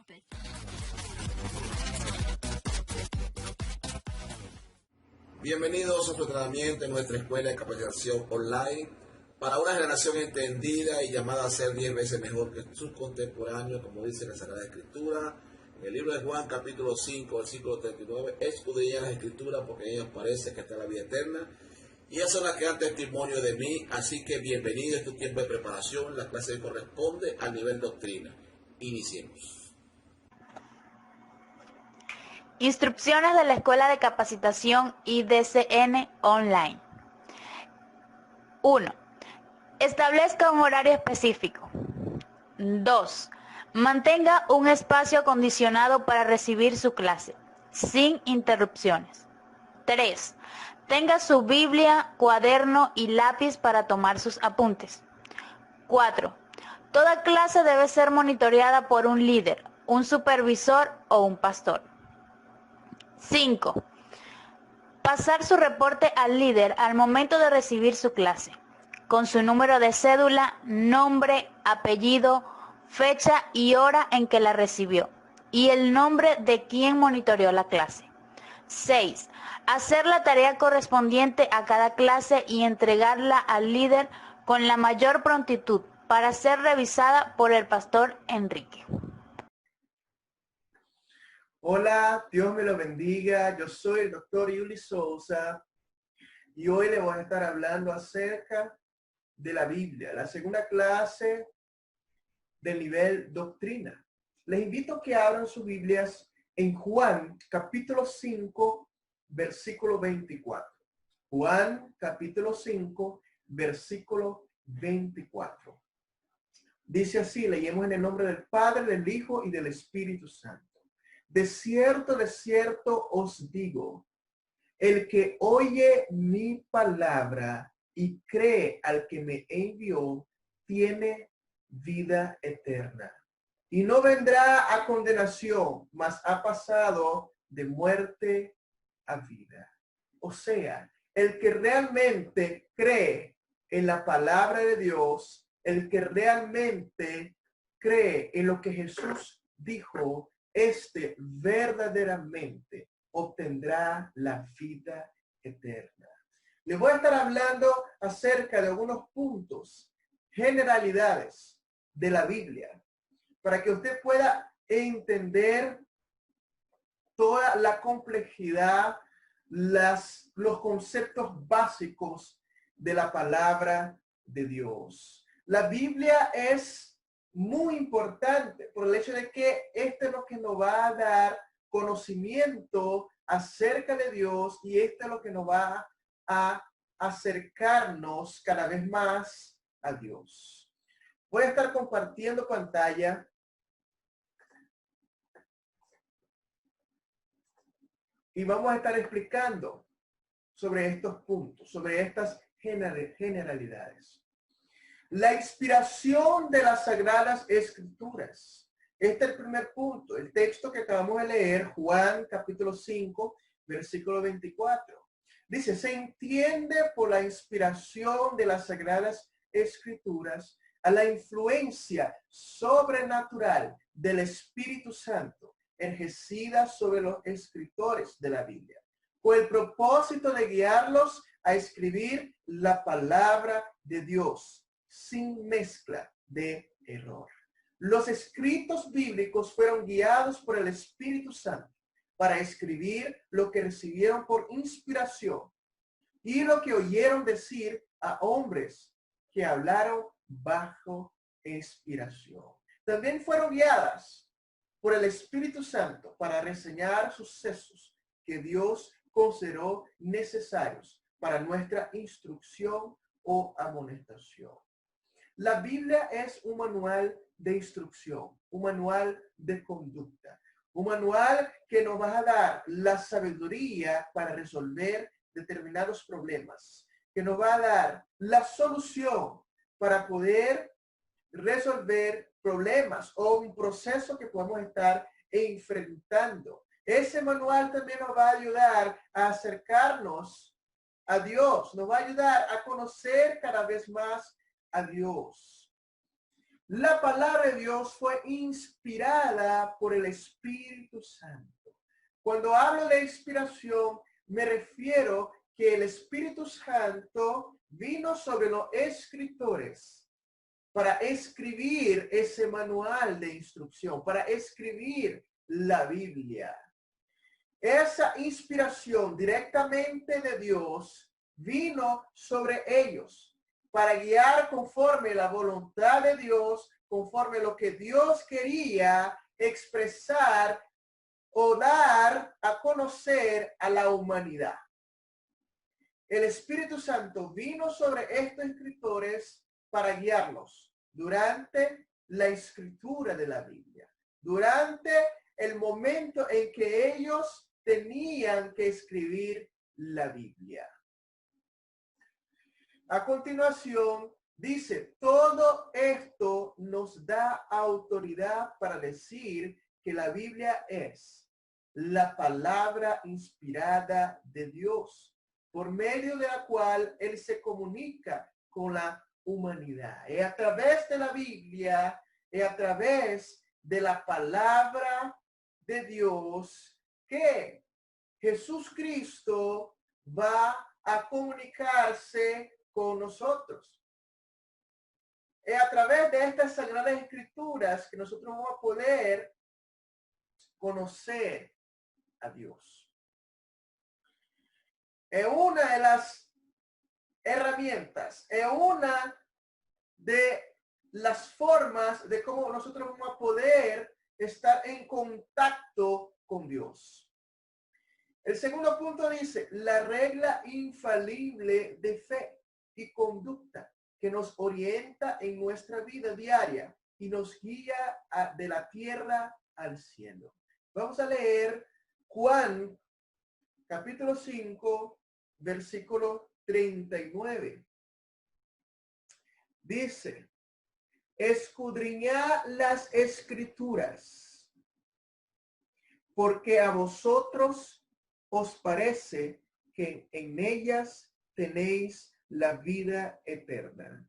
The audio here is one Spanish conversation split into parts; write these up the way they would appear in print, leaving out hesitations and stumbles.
it. Bienvenidos a su entrenamiento en nuestra escuela de capacitación online para una generación entendida y llamada a ser 10 veces mejor que sus contemporáneos, como dice la Sagrada Escritura. En el libro de Juan, capítulo 5, versículo 39, escudriñad las Escrituras porque en ellas parece que está la vida eterna. Y esas son las que dan testimonio de mí, así que bienvenido a tu tiempo de preparación. La clase corresponde al nivel doctrina. Iniciemos. Instrucciones de la Escuela de Capacitación IDCN Online. 1. Establezca un horario específico. 2. Mantenga un espacio acondicionado para recibir su clase, sin interrupciones. 3. Tenga su Biblia, cuaderno y lápiz para tomar sus apuntes. 4. Toda clase debe ser monitoreada por un líder, un supervisor o un pastor. 5. Pasar su reporte al líder al momento de recibir su clase, con su número de cédula, nombre, apellido, fecha y hora en que la recibió, y el nombre de quien monitoreó la clase. 6. Hacer la tarea correspondiente a cada clase y entregarla al líder con la mayor prontitud para ser revisada por el pastor Enrique. Hola, Dios me lo bendiga. Yo soy el doctor Yuli Souza y hoy le voy a estar hablando acerca de la Biblia, la segunda clase del nivel doctrina. Les invito a que abran sus Biblias en Juan capítulo 5, versículo 24. Juan capítulo 5, versículo 24. Dice así, leemos en el nombre del Padre, del Hijo y del Espíritu Santo. De cierto os digo, el que oye mi palabra y cree al que me envió, tiene vida eterna. Y no vendrá a condenación, mas ha pasado de muerte a vida. O sea, el que realmente cree en la palabra de Dios, el que realmente cree en lo que Jesús dijo, verdaderamente obtendrá la vida eterna. Les voy a estar hablando acerca de algunos puntos, generalidades de la Biblia, para que usted pueda entender toda la complejidad, los conceptos básicos de la palabra de Dios. La Biblia es muy importante por el hecho de que esto es lo que nos va a dar conocimiento acerca de Dios y esto es lo que nos va a acercarnos cada vez más a Dios. Voy a estar compartiendo pantalla y vamos a estar explicando sobre estos puntos, sobre estas generalidades. La inspiración de las Sagradas Escrituras. Este es el primer punto, el texto que acabamos de leer, Juan capítulo 5, versículo 24. Dice, se entiende por la inspiración de las Sagradas Escrituras a la influencia sobrenatural del Espíritu Santo ejercida sobre los escritores de la Biblia, con el propósito de guiarlos a escribir la palabra de Dios sin mezcla de error. Los escritos bíblicos fueron guiados por el Espíritu Santo para escribir lo que recibieron por inspiración y lo que oyeron decir a hombres que hablaron bajo inspiración. También fueron guiadas por el Espíritu Santo para reseñar sucesos que Dios consideró necesarios para nuestra instrucción o amonestación. La Biblia es un manual de instrucción, un manual de conducta, un manual que nos va a dar la sabiduría para resolver determinados problemas, que nos va a dar la solución para poder resolver problemas o un proceso que podemos estar enfrentando. Ese manual también nos va a ayudar a acercarnos a Dios, nos va a ayudar a conocer cada vez más a Dios. La palabra de Dios fue inspirada por el Espíritu Santo. Cuando hablo de inspiración, me refiero que el Espíritu Santo vino sobre los escritores para escribir ese manual de instrucción, para escribir la Biblia. Esa inspiración directamente de Dios vino sobre ellos para guiar conforme la voluntad de Dios, conforme lo que Dios quería expresar o dar a conocer a la humanidad. El Espíritu Santo vino sobre estos escritores para guiarlos durante la escritura de la Biblia, durante el momento en que ellos tenían que escribir la Biblia. A continuación, dice, todo esto nos da autoridad para decir que la Biblia es la palabra inspirada de Dios, por medio de la cual Él se comunica con la humanidad. Y a través de la Biblia, y a través de la palabra de Dios, que Jesús Cristo va a comunicarse con nosotros. Es a través de estas sagradas escrituras que nosotros vamos a poder conocer a Dios. Es una de las herramientas, es una de las formas de cómo nosotros vamos a poder estar en contacto con Dios. El segundo punto dice, la regla infalible de fe y conducta que nos orienta en nuestra vida diaria y nos guía de la tierra al cielo. Vamos a leer Juan capítulo 5, versículo 39. Dice, escudriñad las escrituras, porque a vosotros os parece que en ellas tenéis la vida eterna,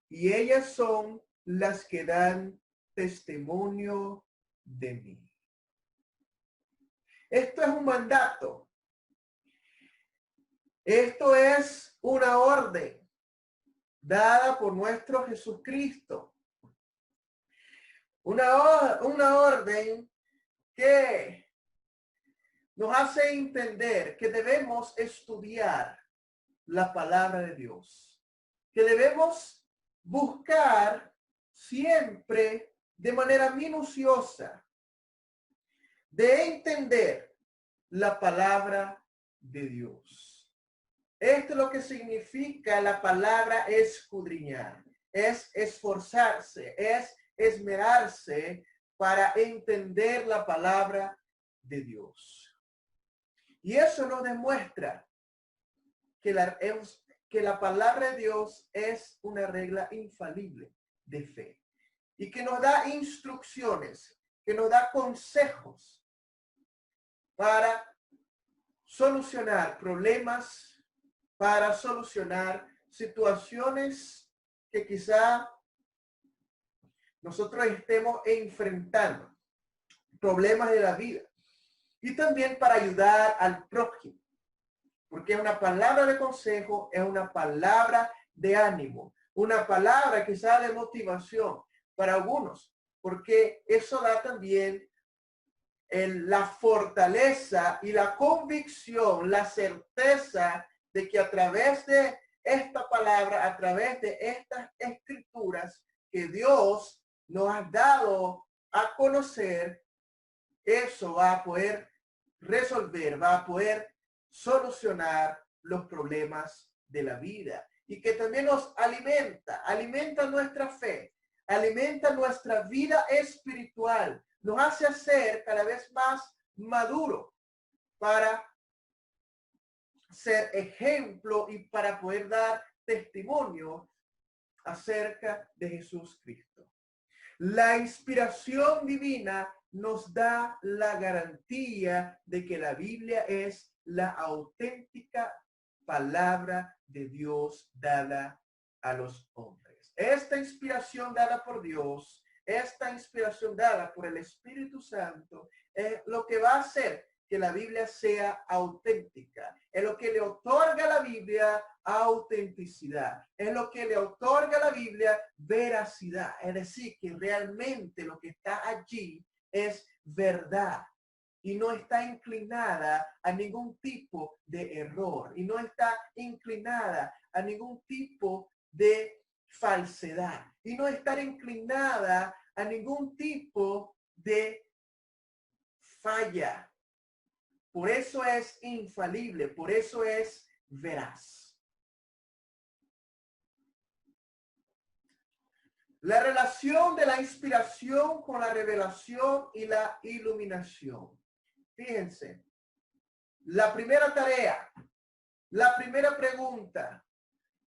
y ellas son las que dan testimonio de mí. Esto es un mandato. Esto es una orden dada por nuestro Jesucristo. Una orden que nos hace entender que debemos estudiar la palabra de Dios, que debemos buscar siempre de manera minuciosa de entender la palabra de Dios. Esto es lo que significa la palabra escudriñar, es esforzarse, es esmerarse para entender la palabra de Dios. Y eso nos demuestra que la palabra de Dios es una regla infalible de fe y que nos da instrucciones, que nos da consejos para solucionar problemas, para solucionar situaciones que quizá nosotros estemos enfrentando, problemas de la vida, y también para ayudar al prójimo. Porque es una palabra de consejo, es una palabra de ánimo, una palabra quizá de motivación para algunos, porque eso da también la fortaleza y la convicción, la certeza de que a través de esta palabra, a través de estas escrituras que Dios nos ha dado a conocer, eso va a poder resolver, va a poder solucionar los problemas de la vida, y que también nos alimenta nuestra fe, alimenta nuestra vida espiritual, nos hace ser cada vez más maduro para ser ejemplo y para poder dar testimonio acerca de Jesús Cristo. La inspiración divina nos da la garantía de que la Biblia es la auténtica palabra de Dios dada a los hombres. esta inspiración dada por Dios, esta inspiración dada por el Espíritu Santo, es lo que va a hacer que la Biblia sea auténtica. Es lo que le otorga a la Biblia autenticidad. Es lo que le otorga a la Biblia veracidad. Es decir, que realmente lo que está allí es verdad y no está inclinada a ningún tipo de error y no está inclinada a ningún tipo de falsedad y no estar inclinada a ningún tipo de falla. Por eso es infalible, por eso es veraz. La relación de la inspiración con la revelación y la iluminación. Fíjense, la primera tarea, la primera pregunta,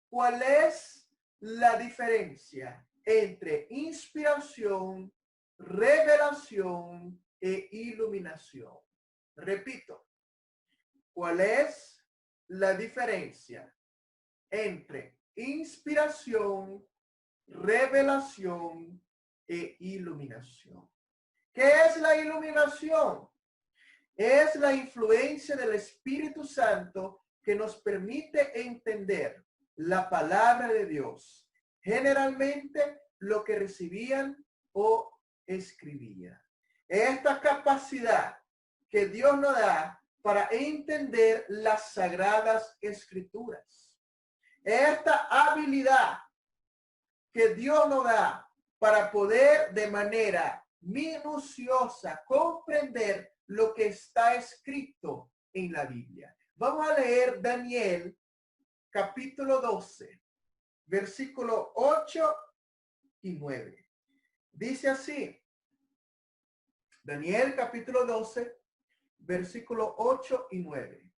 ¿cuál es la diferencia entre inspiración, revelación e iluminación? Repito, ¿cuál es la diferencia entre inspiración, revelación e iluminación? ¿Qué es la iluminación? Es la influencia del Espíritu Santo que nos permite entender la palabra de Dios, generalmente lo que recibían o escribían. Esta capacidad que Dios nos da para entender las sagradas escrituras. Esta habilidad que Dios nos da para poder de manera minuciosa comprender lo que está escrito en la Biblia. Vamos a leer Daniel capítulo 12, versículo 8 y 9. Dice así, Daniel capítulo 12, versículo 8 y 9.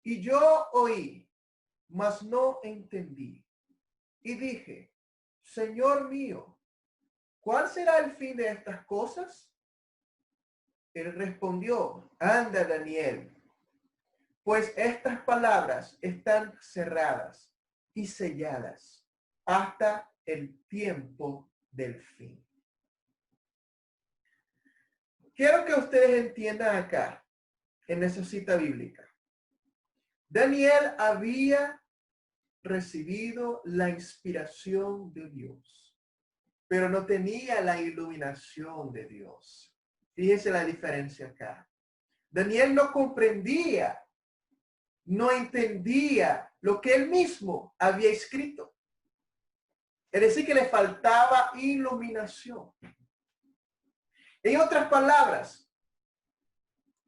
Y yo oí, mas no entendí. Y dije, Señor mío, ¿cuál será el fin de estas cosas? Él respondió, anda Daniel, pues estas palabras están cerradas y selladas hasta el tiempo del fin. Quiero que ustedes entiendan acá, en esa cita bíblica. Daniel había recibido la inspiración de Dios, pero no tenía la iluminación de Dios. Fíjense la diferencia acá. Daniel no comprendía, no entendía lo que él mismo había escrito. Es decir, que le faltaba iluminación. En otras palabras,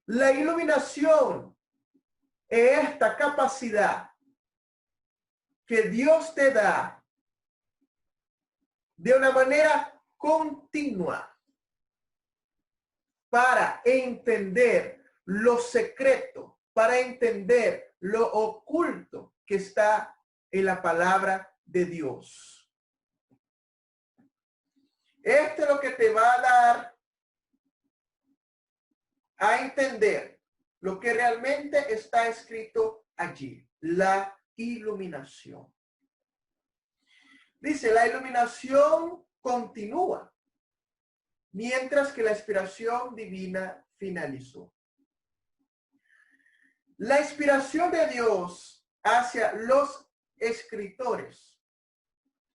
la iluminación es esta capacidad que Dios te da de una manera continua para entender lo secreto, para entender lo oculto que está en la palabra de Dios. Esto es lo que te va a dar a entender lo que realmente está escrito allí, la iluminación. Dice, la iluminación continúa mientras que la inspiración divina finalizó. La inspiración de Dios hacia los escritores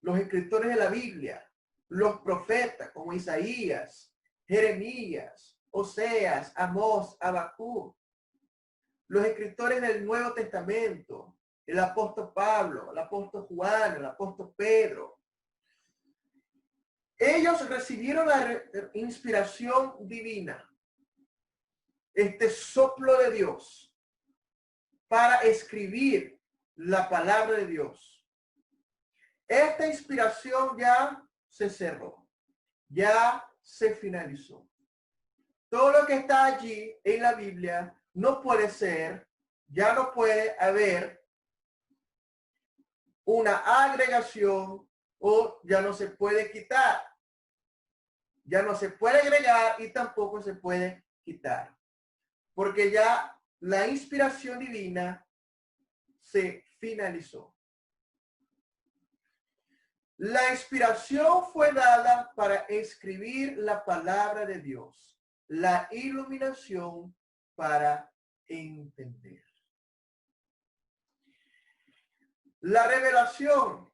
de la Biblia, los profetas como Isaías, Jeremías, Oseas, Amós, Habacuc, los escritores del Nuevo Testamento, el apóstol Pablo, el apóstol Juan, el apóstol Pedro. Ellos recibieron la inspiración divina, este soplo de Dios, para escribir la palabra de Dios. Esta inspiración ya se cerró, ya se finalizó. Todo lo que está allí en la Biblia no puede ser, ya no puede haber una agregación o ya no se puede quitar. Ya no se puede agregar y tampoco se puede quitar. Porque ya la inspiración divina se finalizó. La inspiración fue dada para escribir la palabra de Dios. La iluminación para entender. La revelación.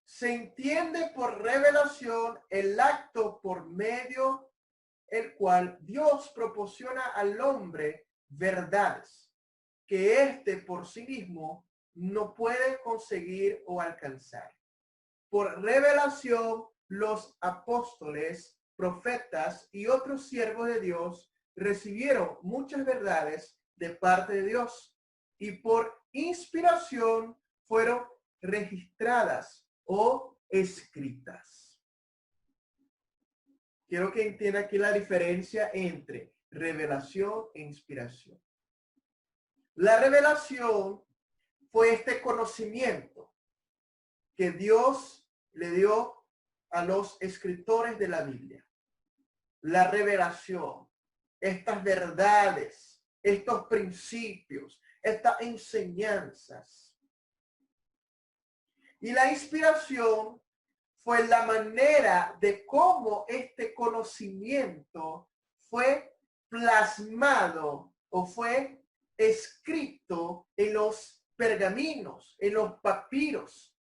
Se entiende por revelación el acto por medio el cual Dios proporciona al hombre verdades que éste por sí mismo no puede conseguir o alcanzar. Por revelación, los apóstoles, profetas y otros siervos de Dios recibieron muchas verdades de parte de Dios y por inspiración fueron registradas o escritas. Quiero que entienda aquí la diferencia entre revelación e inspiración. La revelación fue este conocimiento que Dios le dio a los escritores de la Biblia. La revelación, estas verdades, estos principios, estas enseñanzas. Y la inspiración fue la manera de cómo este conocimiento fue plasmado o fue escrito en los pergaminos, en los papiros.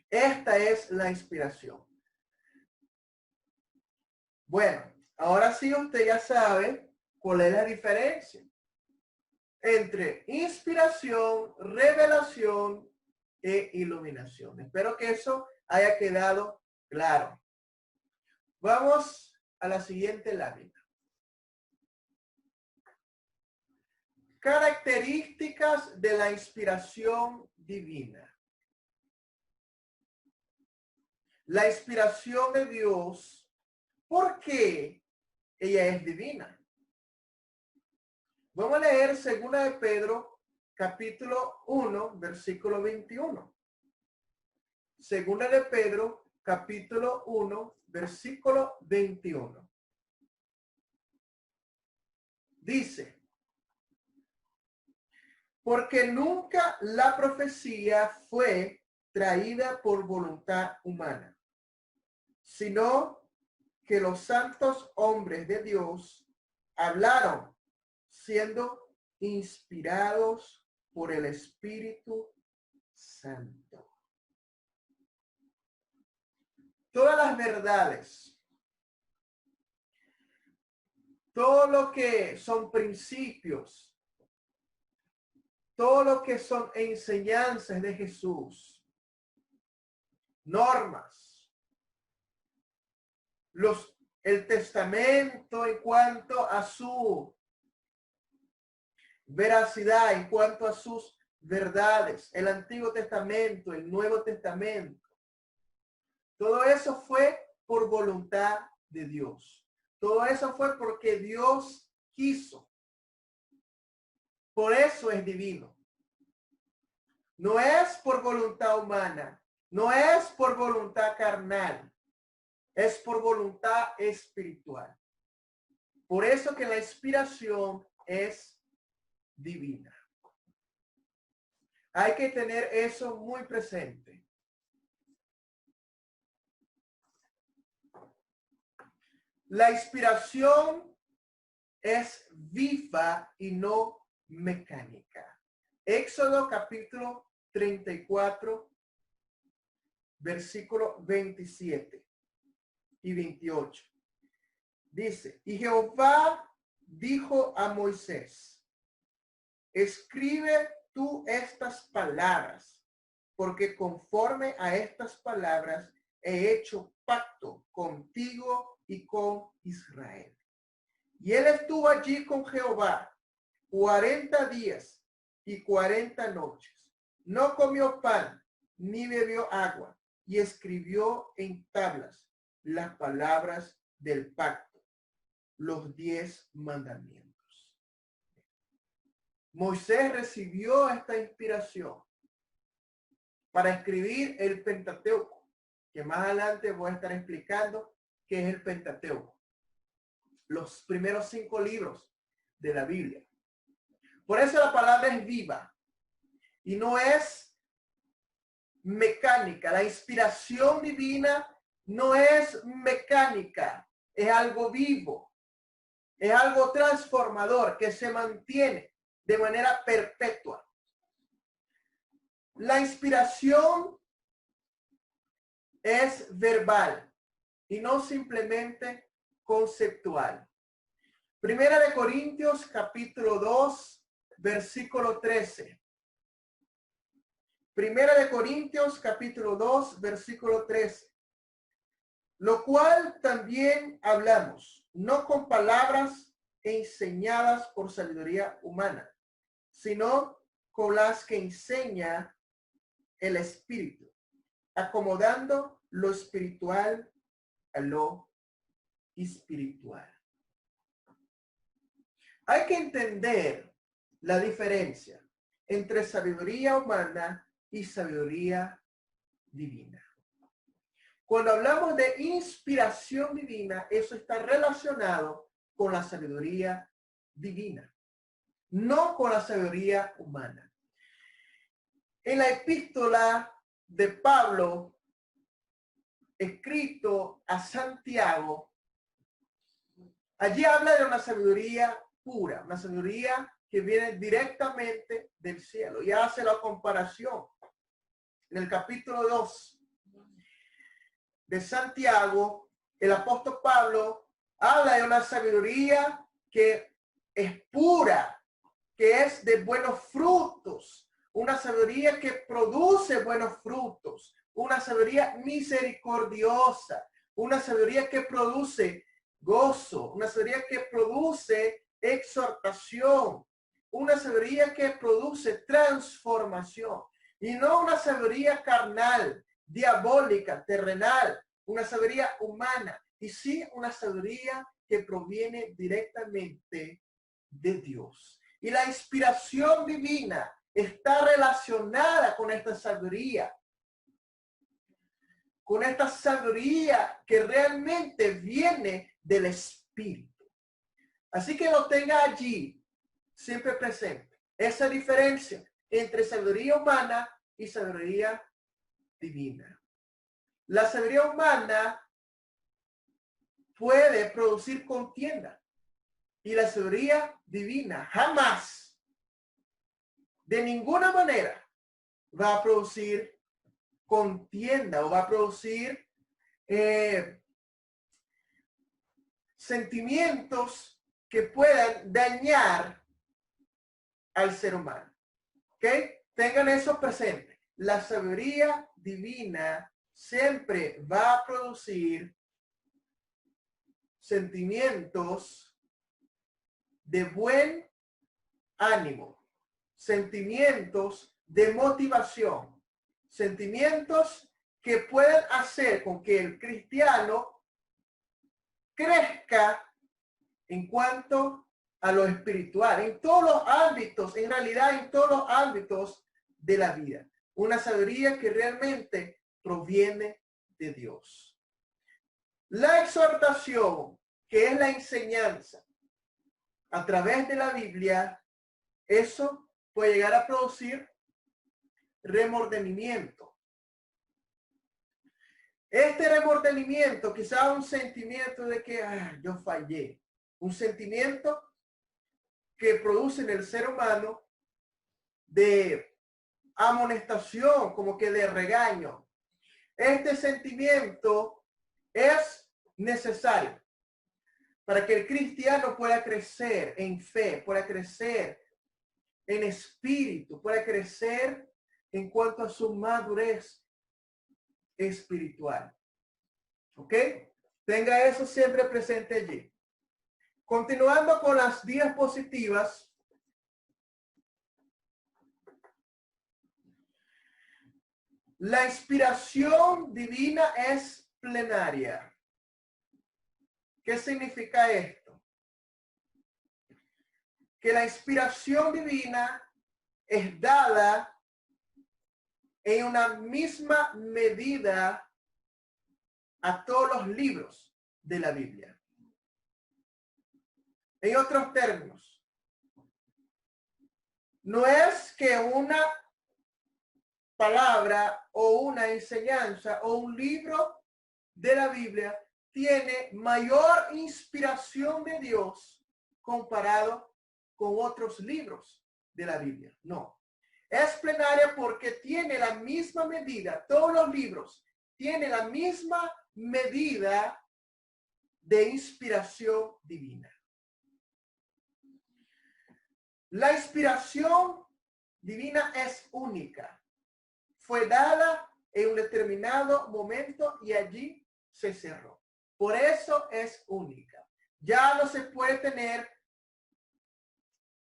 Esta es la inspiración. Bueno, ahora sí usted ya sabe cuál es la diferencia entre inspiración, revelación e iluminación. Espero que eso haya quedado claro. Vamos a la siguiente lámina. Características de la inspiración divina. La inspiración de Dios, ¿por qué ella es divina? Vamos a leer 2 de Pedro, capítulo 1, versículo 21. 2 de Pedro, capítulo 1, versículo 21. Dice, porque nunca la profecía fue traída por voluntad humana, sino que los santos hombres de Dios hablaron siendo inspirados por el Espíritu Santo. Todas las verdades, todo lo que son principios, todo lo que son enseñanzas de Jesús, normas, el testamento en cuanto a su veracidad, en cuanto a sus verdades, el Antiguo Testamento, el Nuevo Testamento. Todo eso fue por voluntad de Dios. Todo eso fue porque Dios quiso. Por eso es divino. No es por voluntad humana, no es por voluntad carnal, es por voluntad espiritual. Por eso que la inspiración es divina. Hay que tener eso muy presente. La inspiración es viva y no mecánica. Éxodo capítulo 34, versículo 27 y 28. Dice, y Jehová dijo a Moisés, escribe tú estas palabras, porque conforme a estas palabras he hecho pacto contigo y con Israel. Y él estuvo allí con Jehová 40 días y 40 noches. No comió pan ni bebió agua, y escribió en tablas las palabras del pacto, los 10 mandamientos. Moisés recibió esta inspiración para escribir el Pentateuco, que más adelante voy a estar explicando qué es el Pentateuco. Los primeros 5 libros de la Biblia. Por eso la palabra es viva y no es mecánica. La inspiración divina no es mecánica, es algo vivo, es algo transformador que se mantiene de manera perpetua. La inspiración es verbal y no simplemente conceptual. Primera de Corintios capítulo 2, versículo 13. Primera de Corintios capítulo 2, versículo 13. Lo cual también hablamos, no con palabras enseñadas por sabiduría humana, sino con las que enseña el Espíritu, acomodando lo espiritual a lo espiritual. Hay que entender la diferencia entre sabiduría humana y sabiduría divina. Cuando hablamos de inspiración divina, eso está relacionado con la sabiduría divina, no con la sabiduría humana. En la epístola de Pablo, escrito a Santiago, allí habla de una sabiduría pura, una sabiduría que viene directamente del cielo. Y hace la comparación en el capítulo 2 de Santiago. El apóstol Pablo habla de una sabiduría que es pura, que es de buenos frutos, una sabiduría que produce buenos frutos, una sabiduría misericordiosa, una sabiduría que produce gozo, una sabiduría que produce exhortación, una sabiduría que produce transformación y no una sabiduría carnal, diabólica, terrenal, una sabiduría humana, y sí una sabiduría que proviene directamente de Dios. Y la inspiración divina está relacionada con esta sabiduría que realmente viene del Espíritu. Así que lo tenga allí siempre presente, esa diferencia entre sabiduría humana y sabiduría divina. La sabiduría humana puede producir contienda y la sabiduría divina jamás, de ninguna manera, va a producir contienda o va a producir sentimientos que puedan dañar al ser humano. ¿Ok? Tengan eso presente. La sabiduría divina siempre va a producir sentimientos de buen ánimo, sentimientos de motivación, sentimientos que pueden hacer con que el cristiano crezca en cuanto a lo espiritual, en todos los ámbitos, en realidad en todos los ámbitos de la vida. Una sabiduría que realmente proviene de Dios. La exhortación, que es la enseñanza a través de la Biblia, eso puede llegar a producir remordimiento. Este remordimiento, quizás un sentimiento de que yo fallé, un sentimiento que produce en el ser humano de amonestación, como que de regaño. Este sentimiento es necesario para que el cristiano pueda crecer en fe, pueda crecer en espíritu, pueda crecer en cuanto a su madurez espiritual. ¿Ok? Tenga eso siempre presente allí. Continuando con las diapositivas. La inspiración divina es plenaria. ¿Qué significa esto? Que la inspiración divina es dada en una misma medida a todos los libros de la Biblia. En otros términos, no es que una palabra o una enseñanza o un libro de la Biblia tiene mayor inspiración de Dios comparado con otros libros de la Biblia. No. Es plenaria porque tiene la misma medida, todos los libros tienen la misma medida de inspiración divina. La inspiración divina es única. Fue dada en un determinado momento y allí se cerró. Por eso es única. Ya no se puede tener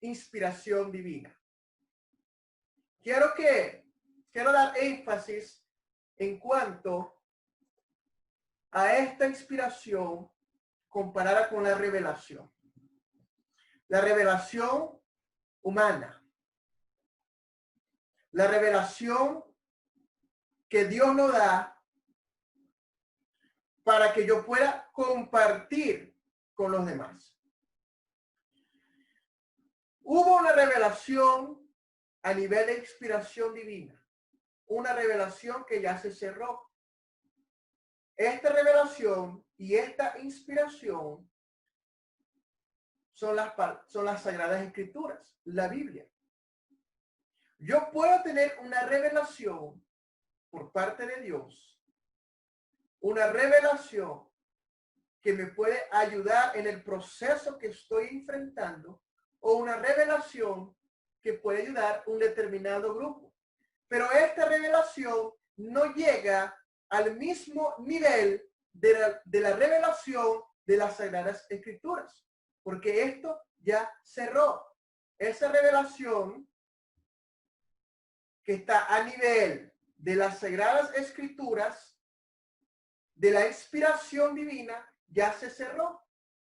inspiración divina. Quiero dar énfasis en cuanto a esta inspiración comparada con la revelación. La revelación humana. La revelación que Dios nos da para que yo pueda compartir con los demás. Hubo una revelación a nivel de inspiración divina. Una revelación que ya se cerró. Esta revelación y esta inspiración son las Sagradas Escrituras, la Biblia. Yo puedo tener una revelación por parte de Dios, una revelación que me puede ayudar en el proceso que estoy enfrentando, o una revelación que puede ayudar a un determinado grupo. Pero esta revelación no llega al mismo nivel de la revelación de las Sagradas Escrituras, porque esto ya cerró. Esa revelación que está a nivel de las Sagradas Escrituras, de la inspiración divina, ya se cerró.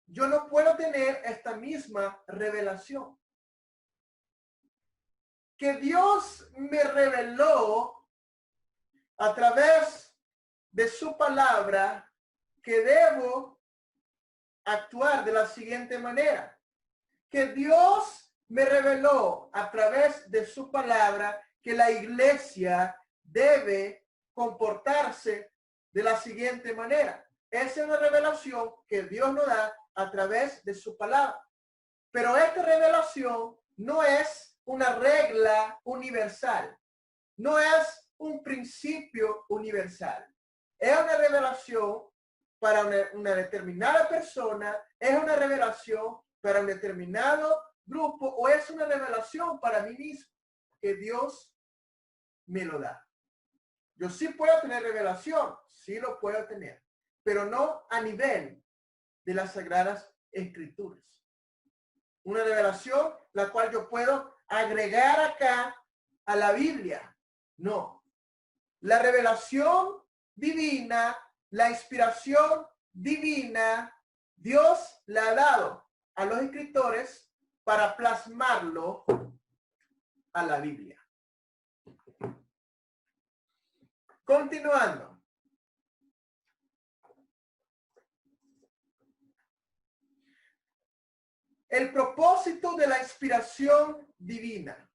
Yo no puedo tener esta misma revelación. Que Dios me reveló a través de su palabra que debo actuar de la siguiente manera. Que Dios me reveló a través de su palabra que la iglesia debe comportarse de la siguiente manera. Esa es una revelación que Dios nos da a través de su palabra. Pero esta revelación no es una regla universal. No es un principio universal. Es una revelación para una determinada persona, es una revelación para un determinado grupo, o es una revelación para mí mismo que Dios me lo da. Yo sí puedo tener revelación, sí lo puedo tener, pero no a nivel de las Sagradas Escrituras. Una revelación la cual yo puedo agregar acá a la Biblia. No. La revelación divina, la inspiración divina, Dios la ha dado a los escritores para plasmarlo a la Biblia. Continuando. El propósito de la inspiración divina.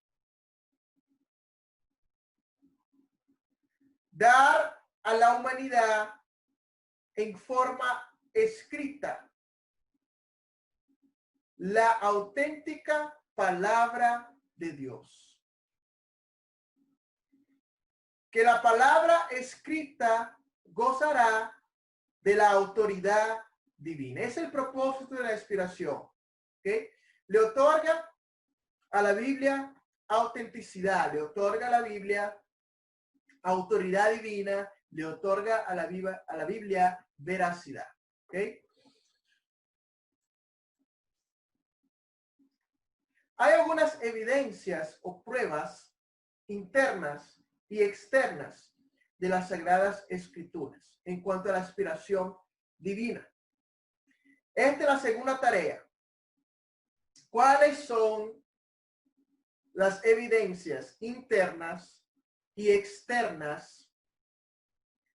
Dar a la humanidad en forma escrita la auténtica palabra de Dios. Que la palabra escrita gozará de la autoridad divina. Es el propósito de la inspiración. ¿Okay? Le otorga a la Biblia autenticidad, le otorga a la Biblia autoridad divina, le otorga a la Biblia veracidad. ¿Okay? Hay algunas evidencias o pruebas internas y externas de las Sagradas Escrituras en cuanto a la inspiración divina. Esta es la segunda tarea. ¿Cuáles son las evidencias internas y externas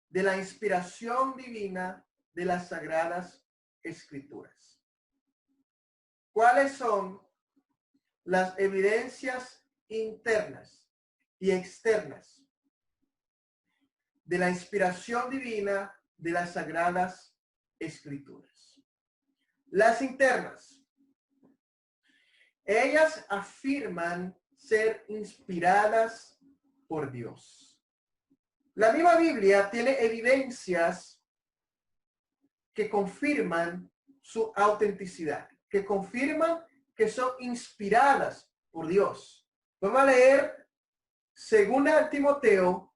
de la inspiración divina de las Sagradas Escrituras? ¿Cuáles son las evidencias internas y externas de la inspiración divina de las Sagradas Escrituras. Las internas. Ellas afirman ser inspiradas por Dios. La misma Biblia tiene evidencias que confirman su autenticidad, que confirman que son inspiradas por Dios. Vamos a leer 2 Timoteo,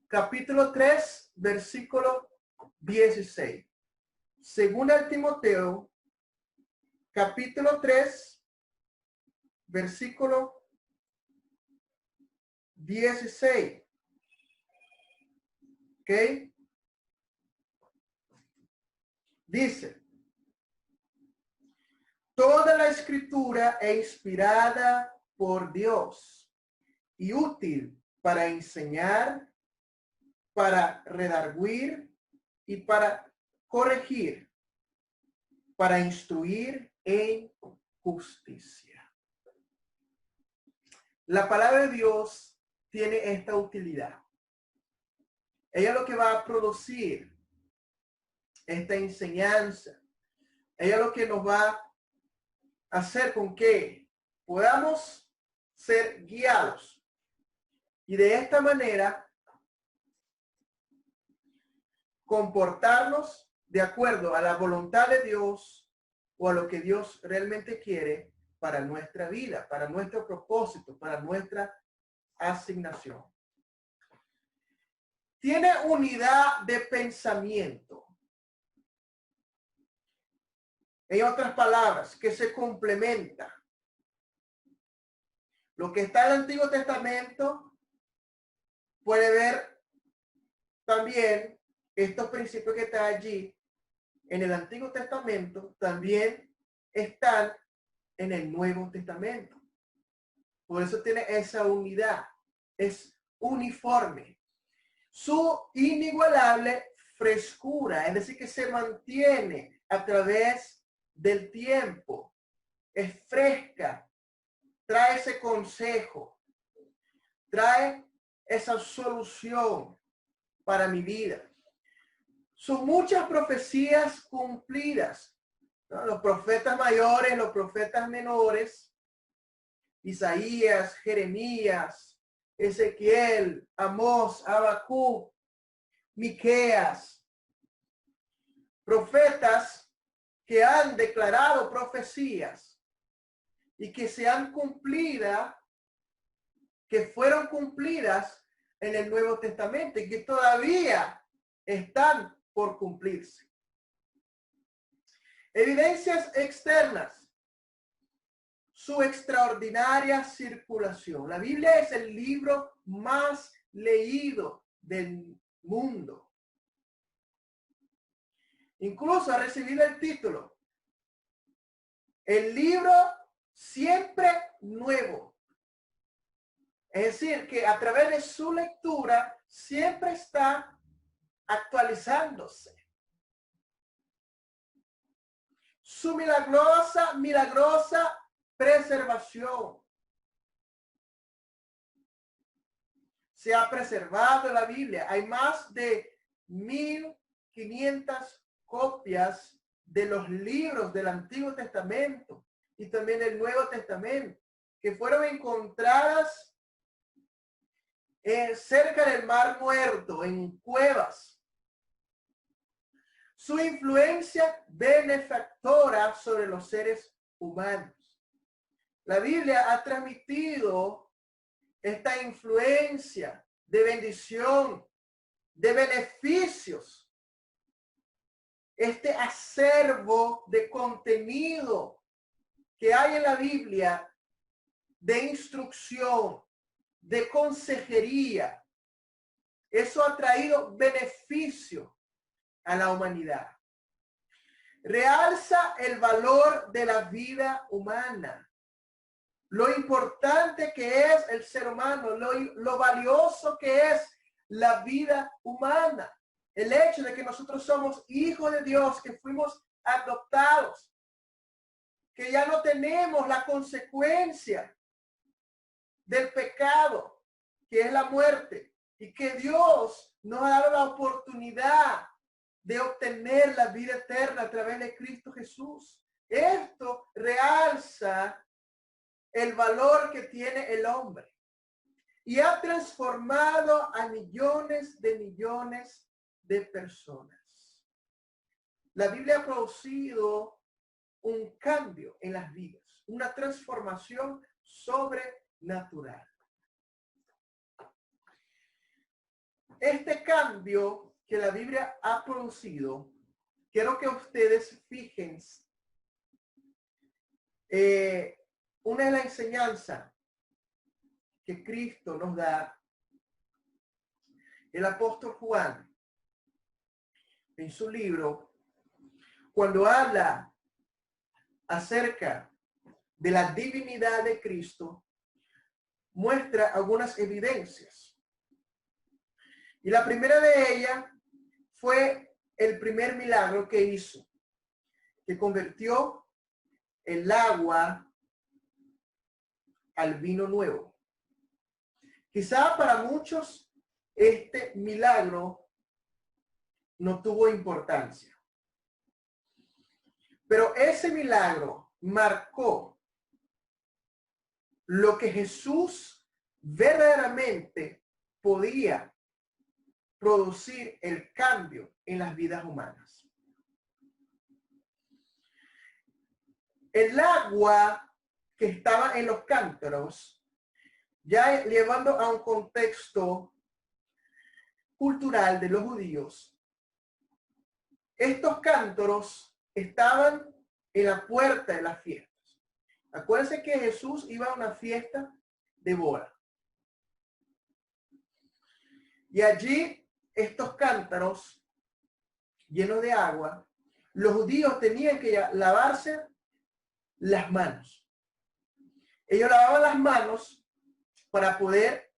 capítulo 3, versículo 16. 2 Timoteo, capítulo 3, versículo 16. ¿Ok? Dice, toda la escritura es inspirada por Dios y útil para enseñar, para redarguir y para corregir, para instruir en justicia. La palabra de Dios tiene esta utilidad. Ella es lo que va a producir esta enseñanza. Ella es lo que nos va a hacer con que podamos ser guiados. Y de esta manera comportarnos de acuerdo a la voluntad de Dios o a lo que Dios realmente quiere para nuestra vida, para nuestro propósito, para nuestra asignación. Tiene unidad de pensamiento. En otras palabras, que se complementa. Lo que está en el Antiguo Testamento puede ver también estos principios que están allí en el Antiguo Testamento, también están en el Nuevo Testamento. Por eso tiene esa unidad, es uniforme. Su inigualable frescura, es decir, que se mantiene a través del tiempo, es fresca, trae ese consejo, trae esa solución para mi vida. Son muchas profecías cumplidas, ¿no? Los profetas mayores, los profetas menores, Isaías, Jeremías, Ezequiel, Amós, Habacuc, Miqueas, profetas que han declarado profecías y que se han cumplido, que fueron cumplidas en el Nuevo Testamento y que todavía están por cumplirse. Evidencias externas. Su extraordinaria circulación. La Biblia es el libro más leído del mundo. Incluso ha recibido el título, el libro siempre nuevo. Es decir, que a través de su lectura siempre está actualizándose. Su milagrosa preservación. Se ha preservado la Biblia. Hay más de 1500 copias de los libros del Antiguo Testamento y también del Nuevo Testamento que fueron encontradas cerca del Mar Muerto, en cuevas. Su influencia benefactora sobre los seres humanos. La Biblia ha transmitido esta influencia de bendición, de beneficios, este acervo de contenido que hay en la Biblia, de instrucción, de consejería. Eso ha traído beneficio a la humanidad. Realza el valor de la vida humana, lo importante que es el ser humano, lo valioso que es la vida humana. El hecho de que nosotros somos hijos de Dios, que fuimos adoptados, que ya no tenemos la consecuencia del pecado, que es la muerte, y que Dios nos ha dado la oportunidad de obtener la vida eterna a través de Cristo Jesús. Esto realza el valor que tiene el hombre y ha transformado a millones de personas. La Biblia ha producido un cambio en las vidas, una transformación sobrenatural. Este cambio que la Biblia ha producido, quiero que ustedes fíjense una de las enseñanzas que Cristo nos da, el apóstol Juan, en su libro, cuando habla acerca de la divinidad de Cristo, muestra algunas evidencias. Y la primera de ellas fue el primer milagro que hizo, que convirtió el agua al vino nuevo. Quizá para muchos este milagro no tuvo importancia, pero ese milagro marcó lo que Jesús verdaderamente podía producir el cambio en las vidas humanas. El agua que estaba en los cántaros, ya llevando a un contexto cultural de los judíos, estos cántaros estaban en la puerta de las fiestas. Acuérdense que Jesús iba a una fiesta de boda. Y allí estos cántaros llenos de agua, los judíos tenían que lavarse las manos. Ellos lavaban las manos para poder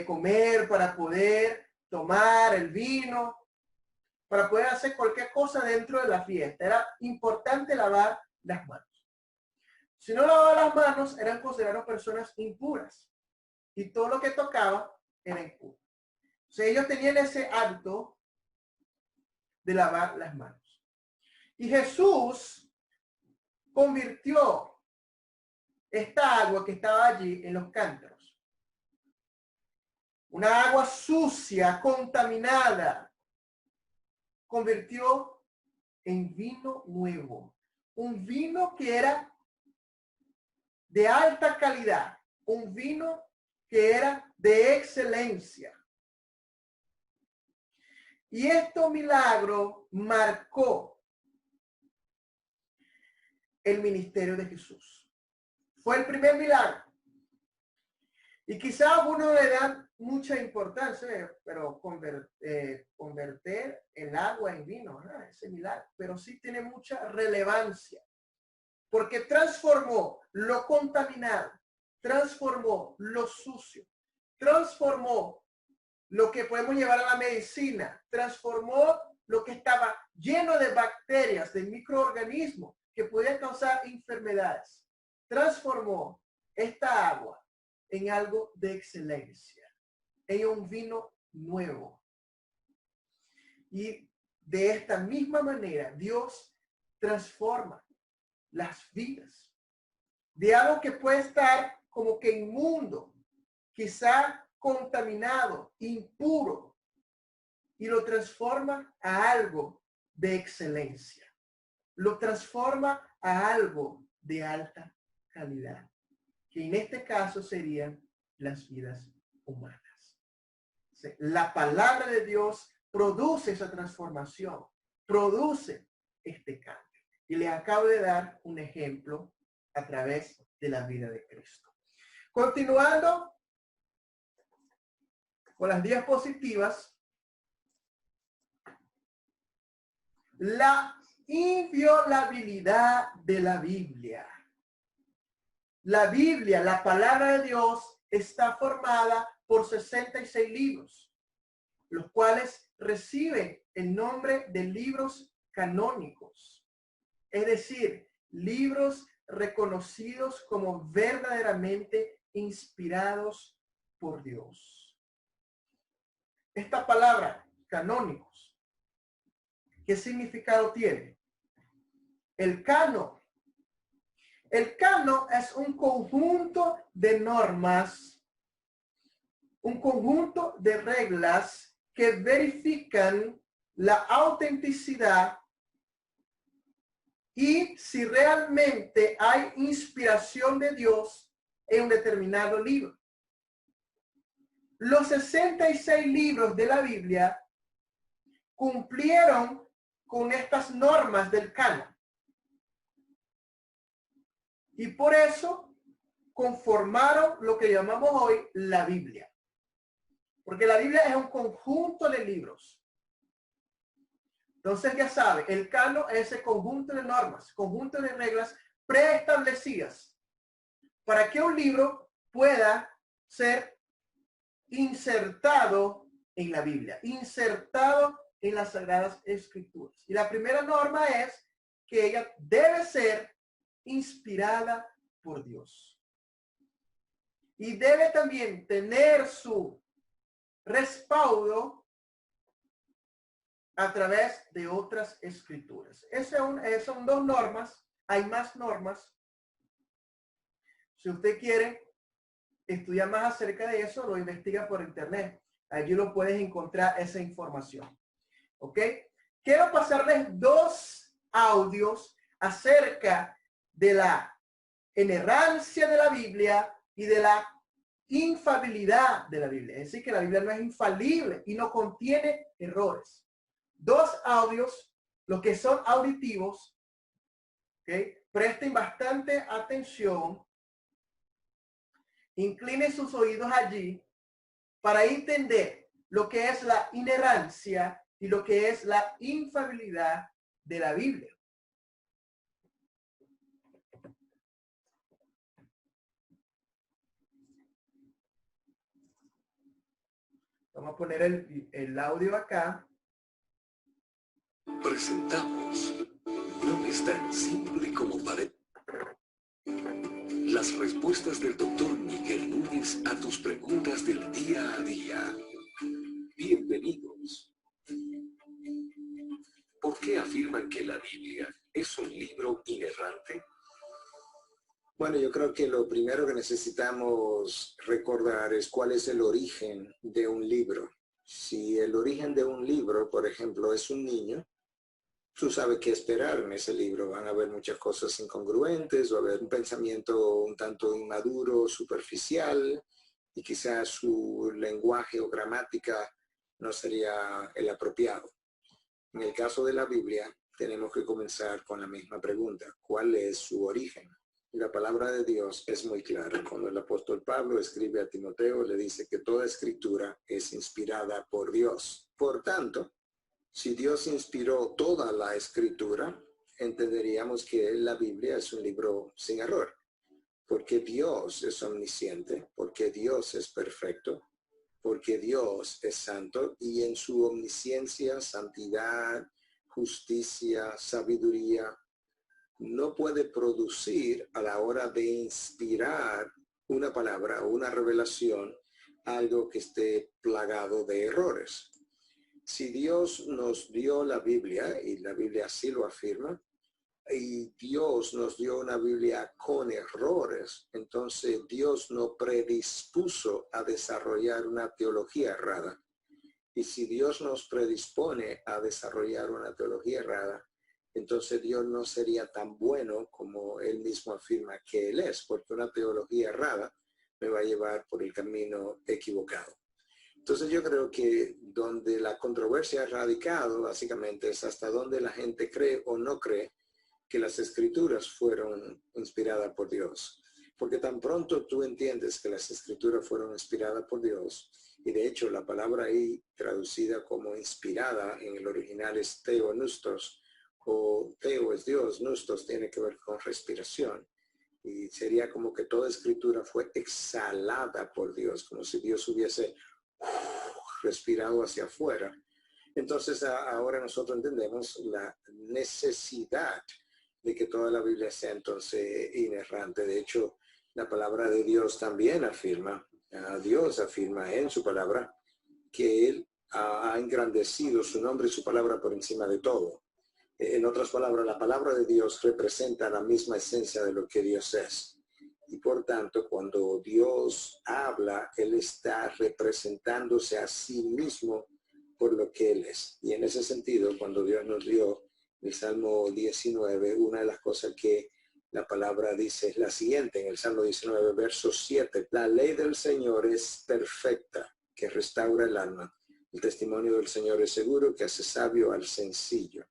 comer, para poder tomar el vino, para poder hacer cualquier cosa dentro de la fiesta. Era importante lavar las manos. Si no lavaban las manos, eran considerados personas impuras. Y todo lo que tocaba era impuro. O sea, ellos tenían ese hábito de lavar las manos. Y Jesús convirtió esta agua que estaba allí en los cántaros, una agua sucia, contaminada, convirtió en vino nuevo, un vino que era de alta calidad, un vino que era de excelencia. Y este milagro marcó el ministerio de Jesús. Fue el primer milagro. Y quizá algunos le dan mucha importancia, pero convertir el agua en vino, ese milagro, pero sí tiene mucha relevancia, porque transformó lo contaminado, transformó lo sucio, transformó lo que podemos llevar a la medicina, transformó lo que estaba lleno de bacterias, de microorganismos que podían causar enfermedades. Transformó esta agua en algo de excelencia, en un vino nuevo. Y de esta misma manera, Dios transforma las vidas de algo que puede estar como que inmundo, quizá contaminado, impuro, y lo transforma a algo de excelencia. Lo transforma a algo de alta calidad, que en este caso serían las vidas humanas. La palabra de Dios produce esa transformación, produce este cambio. Y les acabo de dar un ejemplo a través de la vida de Cristo. Continuando con las diapositivas, la inviolabilidad de la Biblia. La Biblia, la palabra de Dios, está formada por 66 libros, los cuales reciben el nombre de libros canónicos, es decir, libros reconocidos como verdaderamente inspirados por Dios. esta palabra, canónicos, ¿qué significado tiene? El cano. El cano es un conjunto de normas, un conjunto de reglas que verifican la autenticidad y si realmente hay inspiración de Dios en un determinado libro. Los 66 libros de la Biblia cumplieron con estas normas del canon. Y por eso conformaron lo que llamamos hoy la Biblia. Porque la Biblia es un conjunto de libros. Entonces ya sabe, el canon es ese conjunto de normas, conjunto de reglas preestablecidas para que un libro pueda ser insertado en la Biblia, insertado en las Sagradas Escrituras. Y la primera norma es que ella debe ser inspirada por Dios. Y debe también tener su respaldo a través de otras escrituras. Son dos normas. Hay más normas. Si usted quiere estudiar más acerca de eso, lo investiga por internet. Allí lo puedes encontrar esa información. ¿Ok? Quiero pasarles 2 audios acerca de la inerrancia de la Biblia y de la infalibilidad de la Biblia. Es decir, que la Biblia no es infalible y no contiene errores. 2 audios, los que son auditivos, ¿okay? Presten bastante atención, inclinen sus oídos allí para entender lo que es la inerrancia y lo que es la infalibilidad de la Biblia. Vamos a poner el audio acá. Presentamos No es tan simple como parece. Las respuestas del doctor Miguel Núñez a tus preguntas del día a día. Bienvenidos. ¿Por qué afirman que la Biblia es un libro inerrante? Bueno, yo creo que lo primero que necesitamos recordar es cuál es el origen de un libro. Si el origen de un libro, por ejemplo, es un niño, tú sabes qué esperar en ese libro. Van a haber muchas cosas incongruentes, va a haber un pensamiento un tanto inmaduro, superficial, y quizás su lenguaje o gramática no sería el apropiado. En el caso de la Biblia, tenemos que comenzar con la misma pregunta. ¿Cuál es su origen? La palabra de Dios es muy clara. Cuando el apóstol Pablo escribe a Timoteo, le dice que toda escritura es inspirada por Dios. Por tanto, si Dios inspiró toda la escritura, entenderíamos que la Biblia es un libro sin error. Porque Dios es omnisciente, porque Dios es perfecto, porque Dios es santo y en su omnisciencia, santidad, justicia, sabiduría, no puede producir a la hora de inspirar una palabra o una revelación algo que esté plagado de errores. Si Dios nos dio la Biblia, y la Biblia así lo afirma, y Dios nos dio una Biblia con errores, entonces Dios no predispuso a desarrollar una teología errada. Y si Dios nos predispone a desarrollar una teología errada, entonces Dios no sería tan bueno como Él mismo afirma que Él es, porque una teología errada me va a llevar por el camino equivocado. Entonces yo creo que donde la controversia ha radicado, básicamente, es hasta donde la gente cree o no cree que las escrituras fueron inspiradas por Dios. Porque tan pronto tú entiendes que las escrituras fueron inspiradas por Dios, y de hecho la palabra ahí traducida como inspirada en el original es theopneustos, o theo es Dios, neustos tiene que ver con respiración, y sería como que toda escritura fue exhalada por Dios, como si Dios hubiese respirado hacia afuera. Entonces ahora nosotros entendemos la necesidad de que toda la Biblia sea entonces inerrante. De hecho, la palabra de Dios también afirma, Dios afirma en su palabra que Él ha engrandecido su nombre y su palabra por encima de todo. En otras palabras, la palabra de Dios representa la misma esencia de lo que Dios es. Y por tanto, cuando Dios habla, Él está representándose a sí mismo por lo que Él es. Y en ese sentido, cuando Dios nos dio el Salmo 19, una de las cosas que la palabra dice es la siguiente, en el Salmo 19, verso 7, la ley del Señor es perfecta, que restaura el alma. El testimonio del Señor es seguro, que hace sabio al sencillo.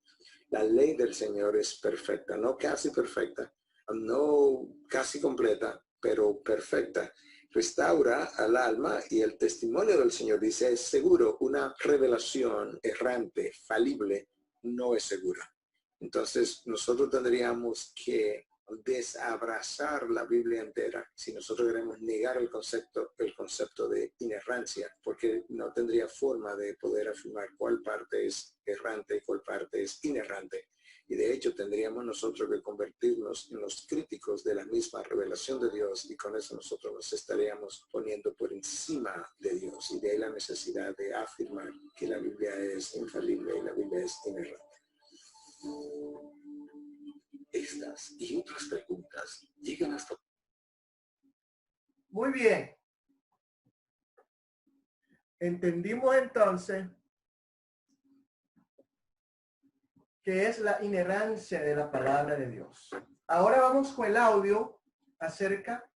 La ley del Señor es perfecta, no casi perfecta, no casi completa, pero perfecta. Restaura al alma y el testimonio del Señor, dice, es seguro. Una revelación errante, falible, no es segura. Entonces, nosotros tendríamos que desabrazar la Biblia entera si nosotros queremos negar el concepto de inerrancia, porque no tendría forma de poder afirmar cuál parte es errante y cuál parte es inerrante. Y de hecho tendríamos nosotros que convertirnos en los críticos de la misma revelación de Dios, y con eso nosotros nos estaríamos poniendo por encima de Dios, y de ahí la necesidad de afirmar que la Biblia es infalible y la Biblia es inerrante. Estas y otras preguntas llegan hasta... Muy bien. Entendimos entonces que es la inerrancia de la palabra de Dios. Ahora vamos con el audio acerca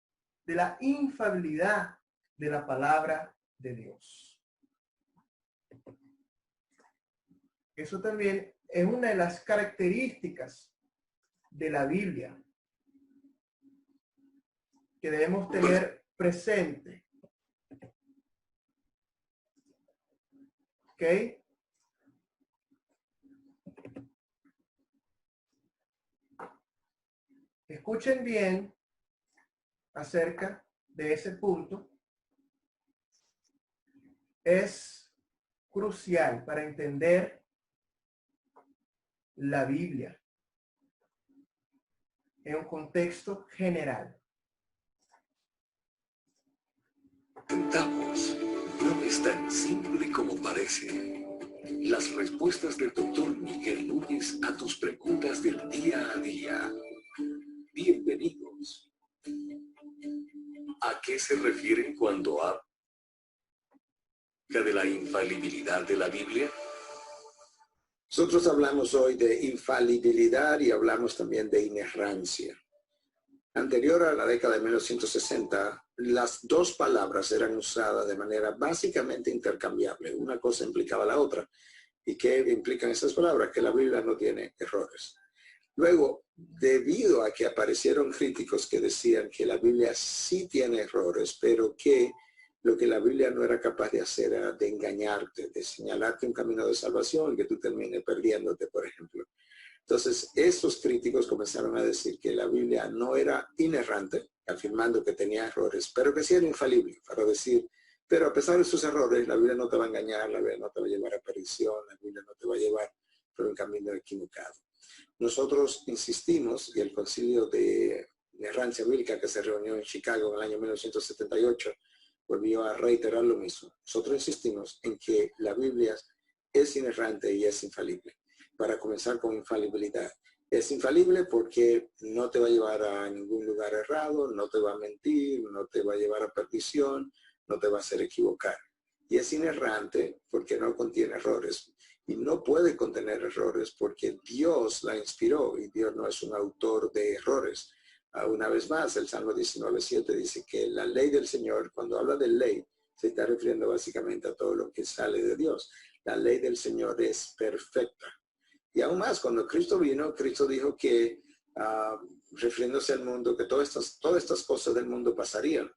de la infalibilidad de la palabra de Dios. Eso también es una de las características de la Biblia que debemos tener presente. ¿Ok? Escuchen bien acerca de ese punto. Es crucial para entender la Biblia en un contexto general. Intentamos. No es tan simple como parece. Las respuestas del doctor Miguel Núñez a tus preguntas del día a día. Bienvenidos. ¿A qué se refieren cuando habla de la infalibilidad de la Biblia? Nosotros hablamos hoy de infalibilidad y hablamos también de inerrancia. Anterior a la década de 1960, las dos palabras eran usadas de manera básicamente intercambiable. Una cosa implicaba la otra. ¿Y qué implican esas palabras? Que la Biblia no tiene errores. Luego, debido a que aparecieron críticos que decían que la Biblia sí tiene errores, pero que lo que la Biblia no era capaz de hacer era de engañarte, de señalarte un camino de salvación, que tú termines perdiéndote, por ejemplo. Entonces, estos críticos comenzaron a decir que la Biblia no era inerrante, afirmando que tenía errores, pero que sí era infalible, para decir, pero a pesar de sus errores, la Biblia no te va a engañar, la Biblia no te va a llevar a perdición, la Biblia no te va a llevar por un camino equivocado. Nosotros insistimos, y el Concilio de Inerrancia Bíblica que se reunió en Chicago en el año 1978, volvió a reiterar lo mismo. Nosotros insistimos en que la Biblia es inerrante y es infalible. Para comenzar con infalibilidad. Es infalible porque no te va a llevar a ningún lugar errado, no te va a mentir, no te va a llevar a perdición, no te va a hacer equivocar. Y es inerrante porque no contiene errores. Y no puede contener errores porque Dios la inspiró y Dios no es un autor de errores. Una vez más, el Salmo 19:7 dice que la ley del Señor, cuando habla de ley, se está refiriendo básicamente a todo lo que sale de Dios. La ley del Señor es perfecta. Y aún más, cuando Cristo vino, Cristo dijo que, refiriéndose al mundo, que todas estas cosas del mundo pasarían,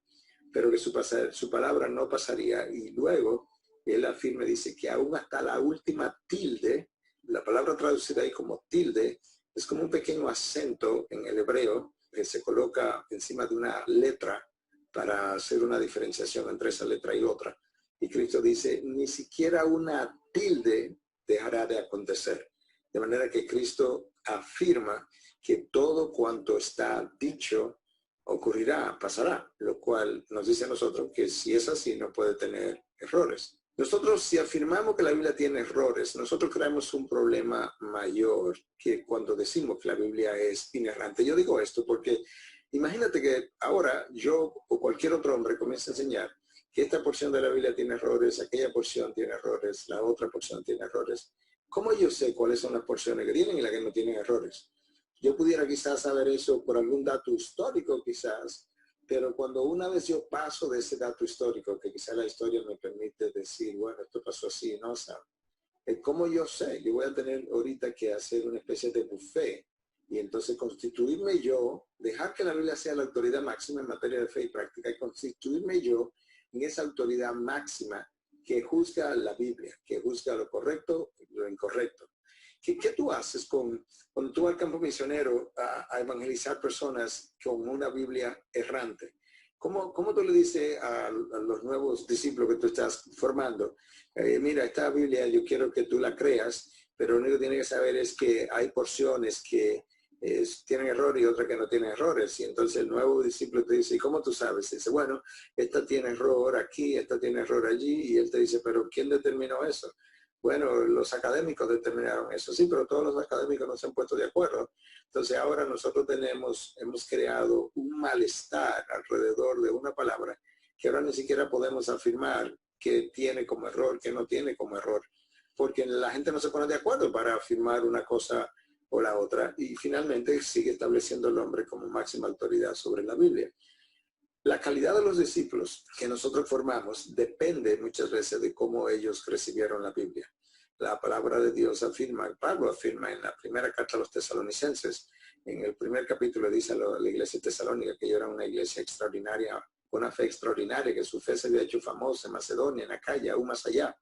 pero que su palabra no pasaría. Y luego, él afirma, dice que aún hasta la última tilde, la palabra traducida ahí como tilde, es como un pequeño acento en el hebreo que se coloca encima de una letra para hacer una diferenciación entre esa letra y otra. Y Cristo dice, ni siquiera una tilde dejará de acontecer. De manera que Cristo afirma que todo cuanto está dicho ocurrirá, pasará, lo cual nos dice a nosotros que si es así no puede tener errores. Nosotros, si afirmamos que la Biblia tiene errores, nosotros creamos un problema mayor que cuando decimos que la Biblia es inerrante. Yo digo esto porque imagínate que ahora yo o cualquier otro hombre comienza a enseñar que esta porción de la Biblia tiene errores, aquella porción tiene errores, la otra porción tiene errores. ¿Cómo yo sé cuáles son las porciones que tienen y las que no tienen errores? Yo pudiera quizás saber eso por algún dato histórico quizás, pero cuando una vez yo paso de ese dato histórico, que quizá la historia me permite decir, bueno, esto pasó así, ¿no? O sea, ¿cómo yo sé? Yo voy a tener ahorita que hacer una especie de buffet y entonces constituirme yo, dejar que la Biblia sea la autoridad máxima en materia de fe y práctica y constituirme yo en esa autoridad máxima que juzga la Biblia, que juzga lo correcto y lo incorrecto. ¿Qué tú haces cuando tú vas al campo misionero a evangelizar personas con una Biblia errante? ¿Cómo tú le dices a los nuevos discípulos que tú estás formando? Mira, esta Biblia yo quiero que tú la creas, pero lo único que tienes que saber es que hay porciones que tienen errores y otras que no tienen errores. Y entonces el nuevo discípulo te dice, ¿y cómo tú sabes? Y dice, bueno, esta tiene error aquí, esta tiene error allí. Y él te dice, ¿pero quién determinó eso? Bueno, los académicos determinaron eso, sí, pero todos los académicos no se han puesto de acuerdo. Entonces ahora nosotros hemos creado un malestar alrededor de una palabra que ahora ni siquiera podemos afirmar que tiene como error, que no tiene como error, porque la gente no se pone de acuerdo para afirmar una cosa o la otra y finalmente sigue estableciendo el hombre como máxima autoridad sobre la Biblia. La calidad de los discípulos que nosotros formamos depende muchas veces de cómo ellos recibieron la Biblia. La palabra de Dios afirma, Pablo afirma en la primera carta a los tesalonicenses, en el primer capítulo dice a la iglesia tesalónica que ellos eran una iglesia extraordinaria, una fe extraordinaria, que su fe se había hecho famosa en Macedonia, en Acaya, aún más allá.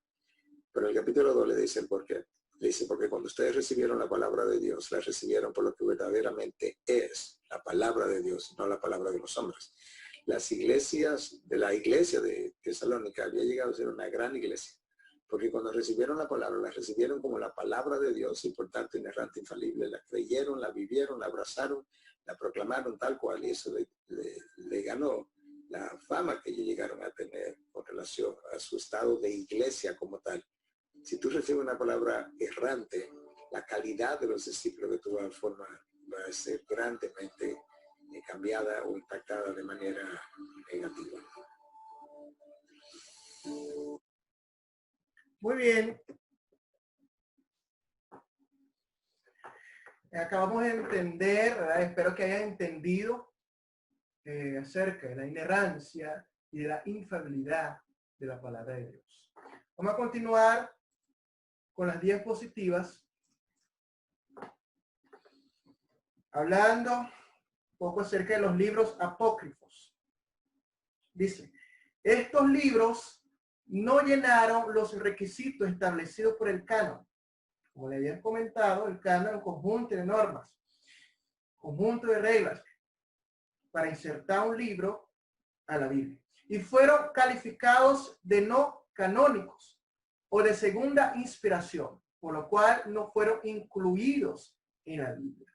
Pero el capítulo 2 le dice el por qué. Le dice, porque cuando ustedes recibieron la palabra de Dios, la recibieron por lo que verdaderamente es la palabra de Dios, no la palabra de los hombres. Las iglesias, de la iglesia de Tesalónica había llegado a ser una gran iglesia, porque cuando recibieron la palabra, la recibieron como la palabra de Dios y por tanto inerrante, infalible, la creyeron, la vivieron, la abrazaron, la proclamaron tal cual y eso le ganó la fama que ellos llegaron a tener con relación a su estado de iglesia como tal. Si tú recibes una palabra errante, la calidad de los discípulos que tú vas a formar va a ser grandemente cambiada o impactada de manera negativa. Muy bien. Acabamos de entender, ¿verdad? Espero que hayan entendido acerca de la inerrancia y de la infalibilidad de la palabra de Dios. Vamos a continuar con las diapositivas, hablando un poco acerca de los libros apócrifos. Dice, estos libros no llenaron los requisitos establecidos por el canon. Como le habían comentado, el canon es un conjunto de normas, conjunto de reglas para insertar un libro a la Biblia. Y fueron calificados de no canónicos o de segunda inspiración, por lo cual no fueron incluidos en la Biblia.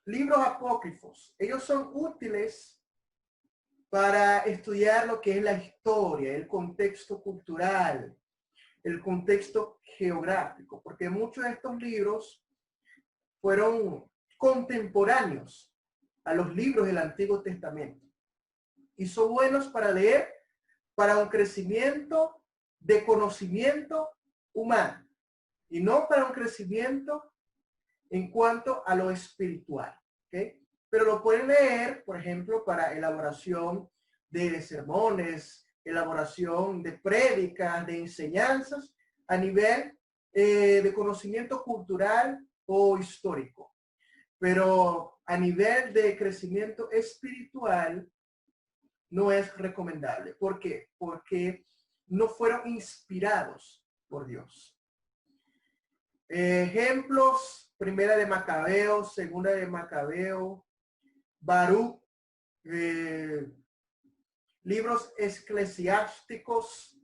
Libros apócrifos, ellos son útiles para estudiar lo que es la historia, el contexto cultural, el contexto geográfico, porque muchos de estos libros fueron contemporáneos a los libros del Antiguo Testamento y son buenos para leer para un crecimiento de conocimiento humano y no para un crecimiento en cuanto a lo espiritual, ¿okay? Pero lo pueden leer, por ejemplo, para elaboración de sermones, elaboración de prédicas, de enseñanzas a nivel de conocimiento cultural o histórico. Pero a nivel de crecimiento espiritual no es recomendable. ¿Por qué? Porque no fueron inspirados por Dios. Ejemplos: Primera de Macabeo, Segunda de Macabeo, Baruch, libros eclesiásticos,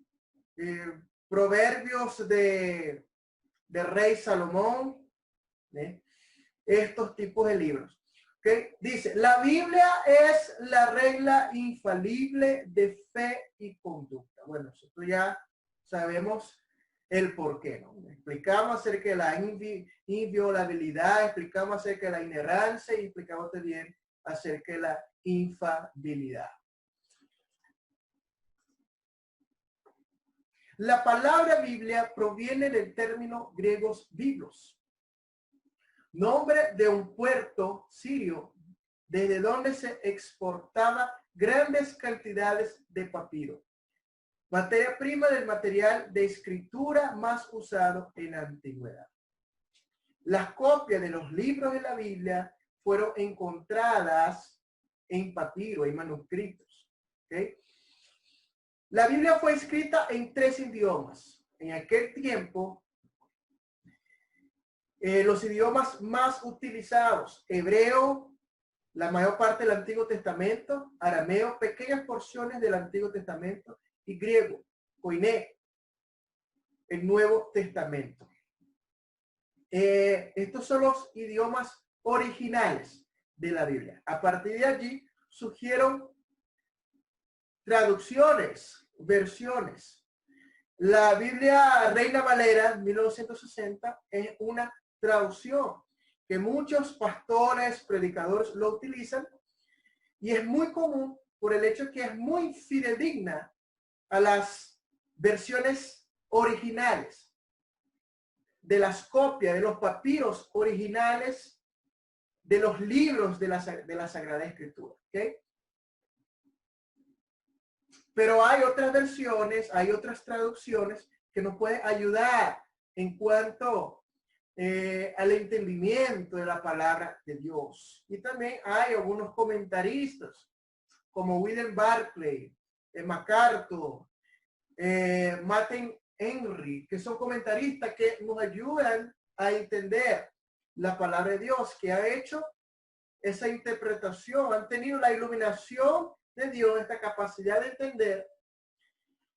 proverbios de Rey Salomón, estos tipos de libros. ¿Okay? Dice, la Biblia es la regla infalible de fe y conducta. Bueno, nosotros ya sabemos el por qué, ¿no? Explicamos acerca de la inviolabilidad, explicamos acerca de la inerrancia y explicamos también acerca de la infalibilidad. La palabra Biblia proviene del término griego biblos, nombre de un puerto sirio desde donde se exportaba grandes cantidades de papiro, materia prima del material de escritura más usado en la antigüedad. Las copias de los libros de la Biblia fueron encontradas en papiro, en manuscritos. ¿Okay? La Biblia fue escrita en 3 idiomas. En aquel tiempo, los idiomas más utilizados: hebreo, la mayor parte del Antiguo Testamento; arameo, pequeñas porciones del Antiguo Testamento; y griego, koiné, el Nuevo Testamento. Estos son los idiomas originales de la Biblia. A partir de allí surgieron traducciones, versiones. La Biblia Reina Valera 1960 es una traducción que muchos pastores, predicadores lo utilizan, y es muy común por el hecho que es muy fidedigna a las versiones originales, de las copias, de los papiros originales, de los libros de la Sagrada Escritura. ¿Okay? Pero hay otras versiones, hay otras traducciones que nos pueden ayudar en cuanto al entendimiento de la palabra de Dios. Y también hay algunos comentaristas como William Barclay, MacArthur, Martin Henry, que son comentaristas que nos ayudan a entender la palabra de Dios, que ha hecho esa interpretación, han tenido la iluminación de Dios, esta capacidad de entender,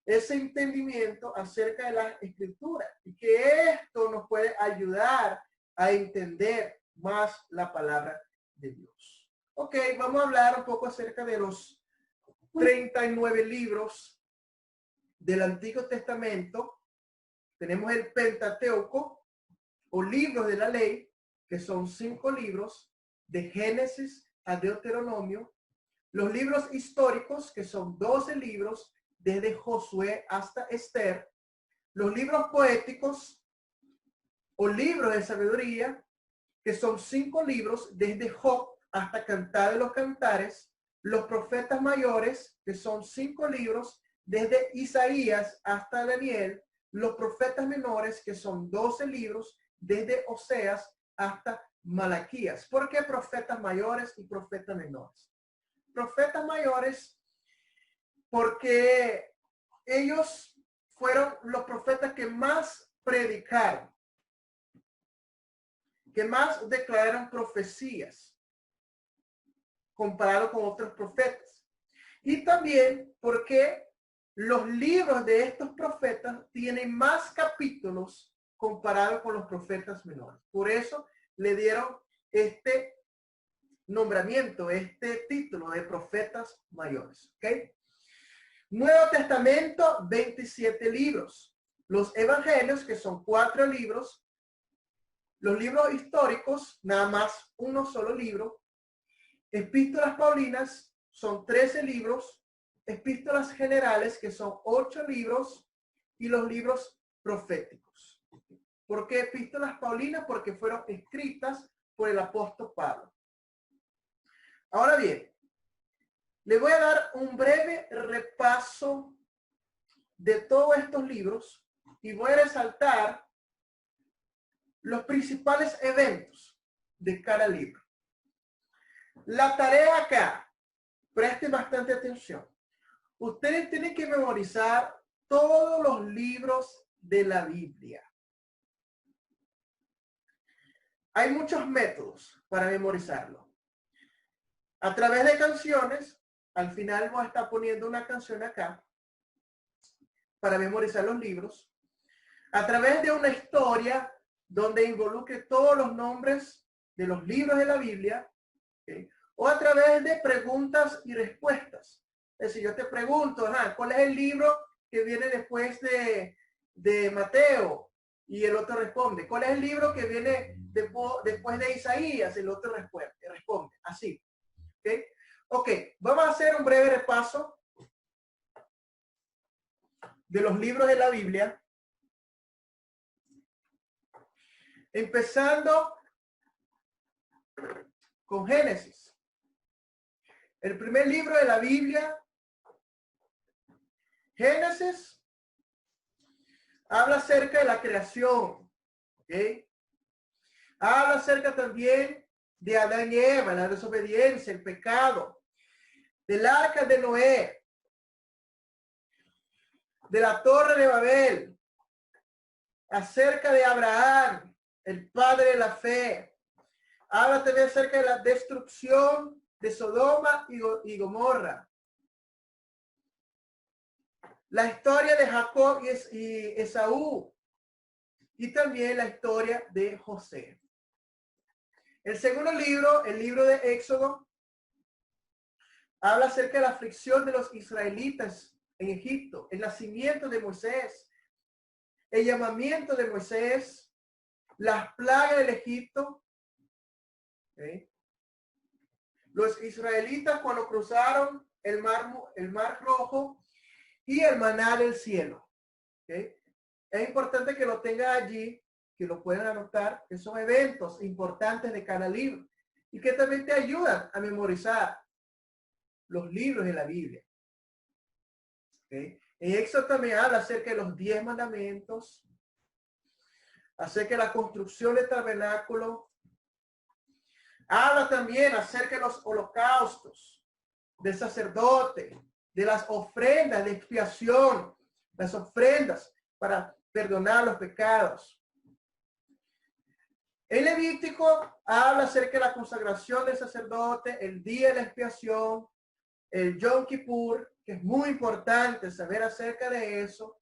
ese entendimiento acerca de la Escritura, y que esto nos puede ayudar a entender más la palabra de Dios. Ok, vamos a hablar un poco acerca de los 39 libros del Antiguo Testamento. Tenemos el Pentateuco, o libros de la ley, que son 5 libros, de Génesis a Deuteronomio. Los libros históricos, que son 12 libros, desde Josué hasta Esther. Los libros poéticos, o libros de sabiduría, que son 5 libros, desde Job hasta Cantar de los Cantares. Los profetas mayores, que son 5 libros, desde Isaías hasta Daniel. Los profetas menores, que son 12 libros, desde Oseas hasta Malaquías. ¿Por qué profetas mayores y profetas menores? Profetas mayores porque ellos fueron los profetas que más predicaron, que más declararon profecías comparado con otros profetas. Y también porque los libros de estos profetas tienen más capítulos comparado con los profetas menores. Por eso le dieron este nombramiento, este título de profetas mayores. ¿Okay? Nuevo Testamento, 27 libros. Los evangelios, que son 4 libros. Los libros históricos, nada más uno solo libro. Epístolas paulinas, son 13 libros. Epístolas generales, que son 8 libros. Y los libros proféticos. ¿Por qué epístolas paulinas? Porque fueron escritas por el apóstol Pablo. Ahora bien, le voy a dar un breve repaso de todos estos libros y voy a resaltar los principales eventos de cada libro. La tarea acá, preste bastante atención. Ustedes tienen que memorizar todos los libros de la Biblia. Hay muchos métodos para memorizarlo. A través de canciones, al final voy a estar poniendo una canción acá para memorizar los libros. A través de una historia donde involucre todos los nombres de los libros de la Biblia. ¿okay? O a través de preguntas y respuestas. Es decir, yo te pregunto, ¿cuál es el libro que viene después de Mateo? Y el otro responde. ¿Cuál es el libro que viene después de Isaías? El otro responde. Así. ¿Okay? Ok, vamos a hacer un breve repaso de los libros de la Biblia. Empezando con Génesis. El primer libro de la Biblia, Génesis, habla acerca de la creación. ¿Okay? Habla acerca también de Adán y Eva, la desobediencia, el pecado, del arca de Noé, de la torre de Babel, acerca de Abraham, el padre de la fe. Habla también acerca de la destrucción de Sodoma y Gomorra. La historia de Jacob y Esaú. Y también la historia de José. El segundo libro, el libro de Éxodo, habla acerca de la aflicción de los israelitas en Egipto, el nacimiento de Moisés, el llamamiento de Moisés, las plagas del Egipto. ¿Okay? Los israelitas cuando cruzaron el mar Rojo y el maná del cielo. ¿Okay? Es importante que lo tengan allí, que lo puedan anotar, que son eventos importantes de cada libro y que también te ayudan a memorizar los libros de la Biblia. ¿Okay? En Éxodo también habla acerca de los 10 mandamientos, acerca de la construcción del tabernáculo. Habla también acerca de los holocaustos, del sacerdote, de las ofrendas de expiación, las ofrendas para perdonar los pecados. El Levítico habla acerca de la consagración del sacerdote, el día de la expiación, el Yom Kippur, que es muy importante saber acerca de eso.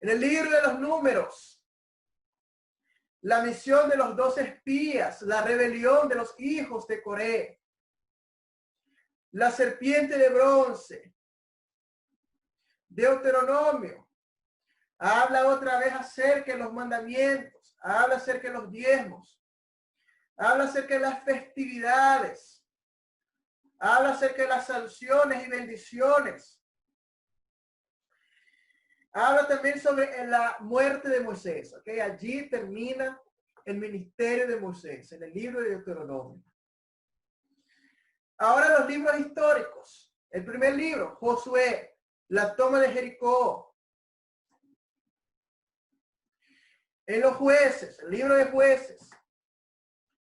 En el libro de los Números, la misión de los 12 espías, la rebelión de los hijos de Coré, la serpiente de bronce, Deuteronomio, habla otra vez acerca de los mandamientos, habla acerca de los diezmos, habla acerca de las festividades, habla acerca de las sanciones y bendiciones. Habla también sobre la muerte de Moisés. ¿Okay? Allí termina el ministerio de Moisés, en el libro de Deuteronomio. Ahora los libros históricos. El primer libro, Josué, la toma de Jericó. En los jueces, el libro de jueces,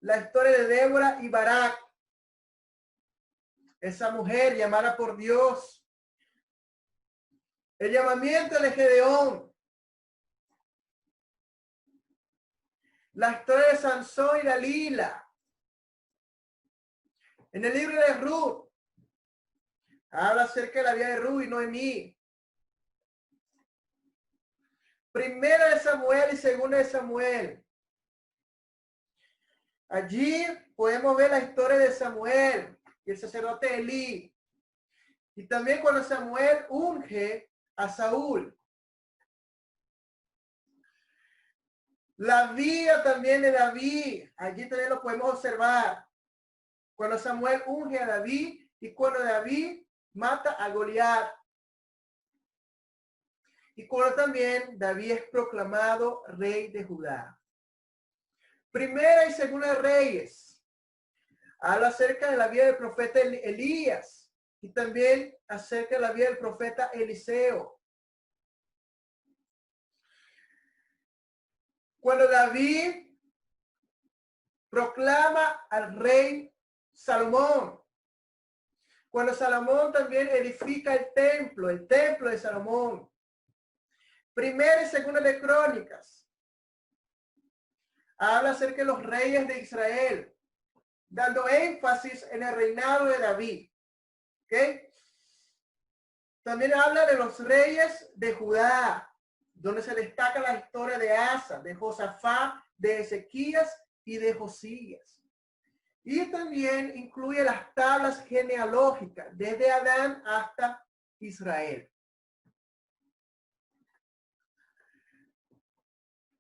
la historia de Débora y Barak. Esa mujer llamada por Dios. El llamamiento de Gedeón. La historia de Sansón y Dalila. En el libro de Ruth, habla acerca de la vida de Ruth y Noemí. Primera de Samuel y segunda de Samuel. Allí podemos ver la historia de Samuel y el sacerdote Elí. Y también cuando Samuel unge a Saúl. La vida también de David, allí también lo podemos observar. Cuando Samuel unge a David y cuando David mata a Goliat. Y cuando también David es proclamado rey de Judá. Primera y segunda Reyes. Habla acerca de la vida del profeta Elías y también acerca de la vida del profeta Eliseo. Cuando David proclama al rey Salomón. Cuando Salomón también edifica el templo de Salomón. Primera y segunda de Crónicas. Habla acerca de los reyes de Israel, dando énfasis en el reinado de David. ¿Okay? También habla de los reyes de Judá, donde se destaca la historia de Asa, de Josafat, de Ezequías y de Josías. Y también incluye las tablas genealógicas, desde Adán hasta Israel.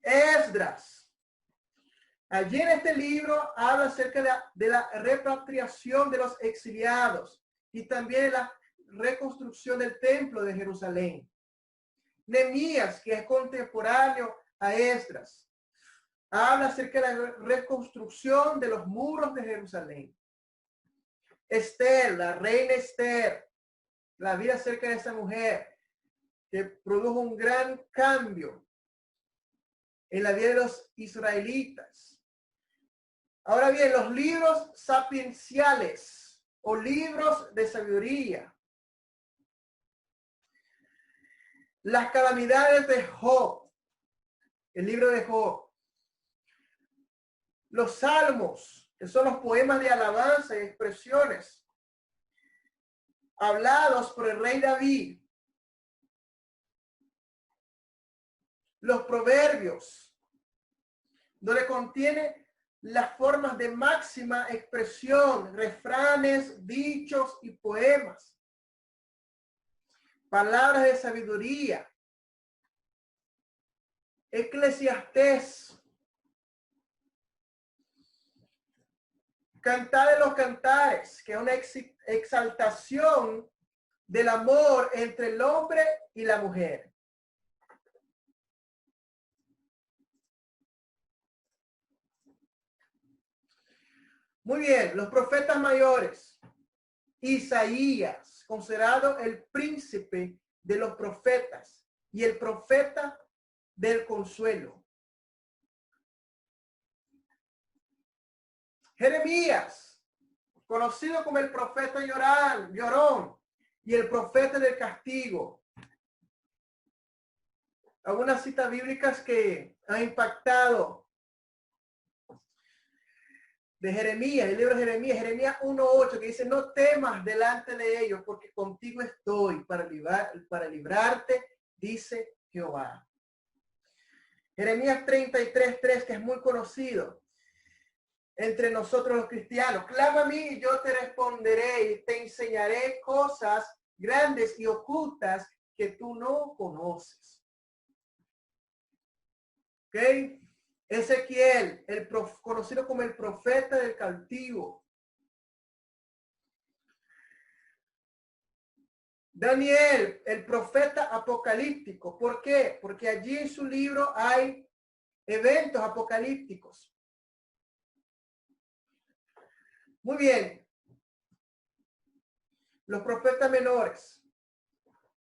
Esdras. Allí en este libro habla acerca de la repatriación de los exiliados y también la reconstrucción del templo de Jerusalén. Nehemías, que es contemporáneo a Esdras, habla acerca de la reconstrucción de los muros de Jerusalén. Esther, la reina Esther, la vida acerca de esa mujer que produjo un gran cambio en la vida de los israelitas. Ahora bien, los libros sapienciales o libros de sabiduría. Las calamidades de Job, el libro de Job. Los salmos, que son los poemas de alabanza y expresiones hablados por el rey David. Los proverbios, donde contiene las formas de máxima expresión, refranes, dichos y poemas. Palabras de sabiduría. Eclesiastés. Cantar de los cantares, que es una exaltación del amor entre el hombre y la mujer. Muy bien, los profetas mayores. Isaías, considerado el príncipe de los profetas y el profeta del consuelo. Jeremías, conocido como el profeta llorón y el profeta del castigo. Algunas citas bíblicas que han impactado de Jeremías, el libro de Jeremías 1:8, que dice: no temas delante de ellos, porque contigo estoy para librarte, dice Jehová. Jeremías 33:3, que es muy conocido entre nosotros los cristianos. Clama a mí y yo te responderé y te enseñaré cosas grandes y ocultas que tú no conoces. ¿Ok? Ezequiel, conocido como el profeta del cautivo. Daniel, el profeta apocalíptico. ¿Por qué? Porque allí en su libro hay eventos apocalípticos. Muy bien. Los profetas menores.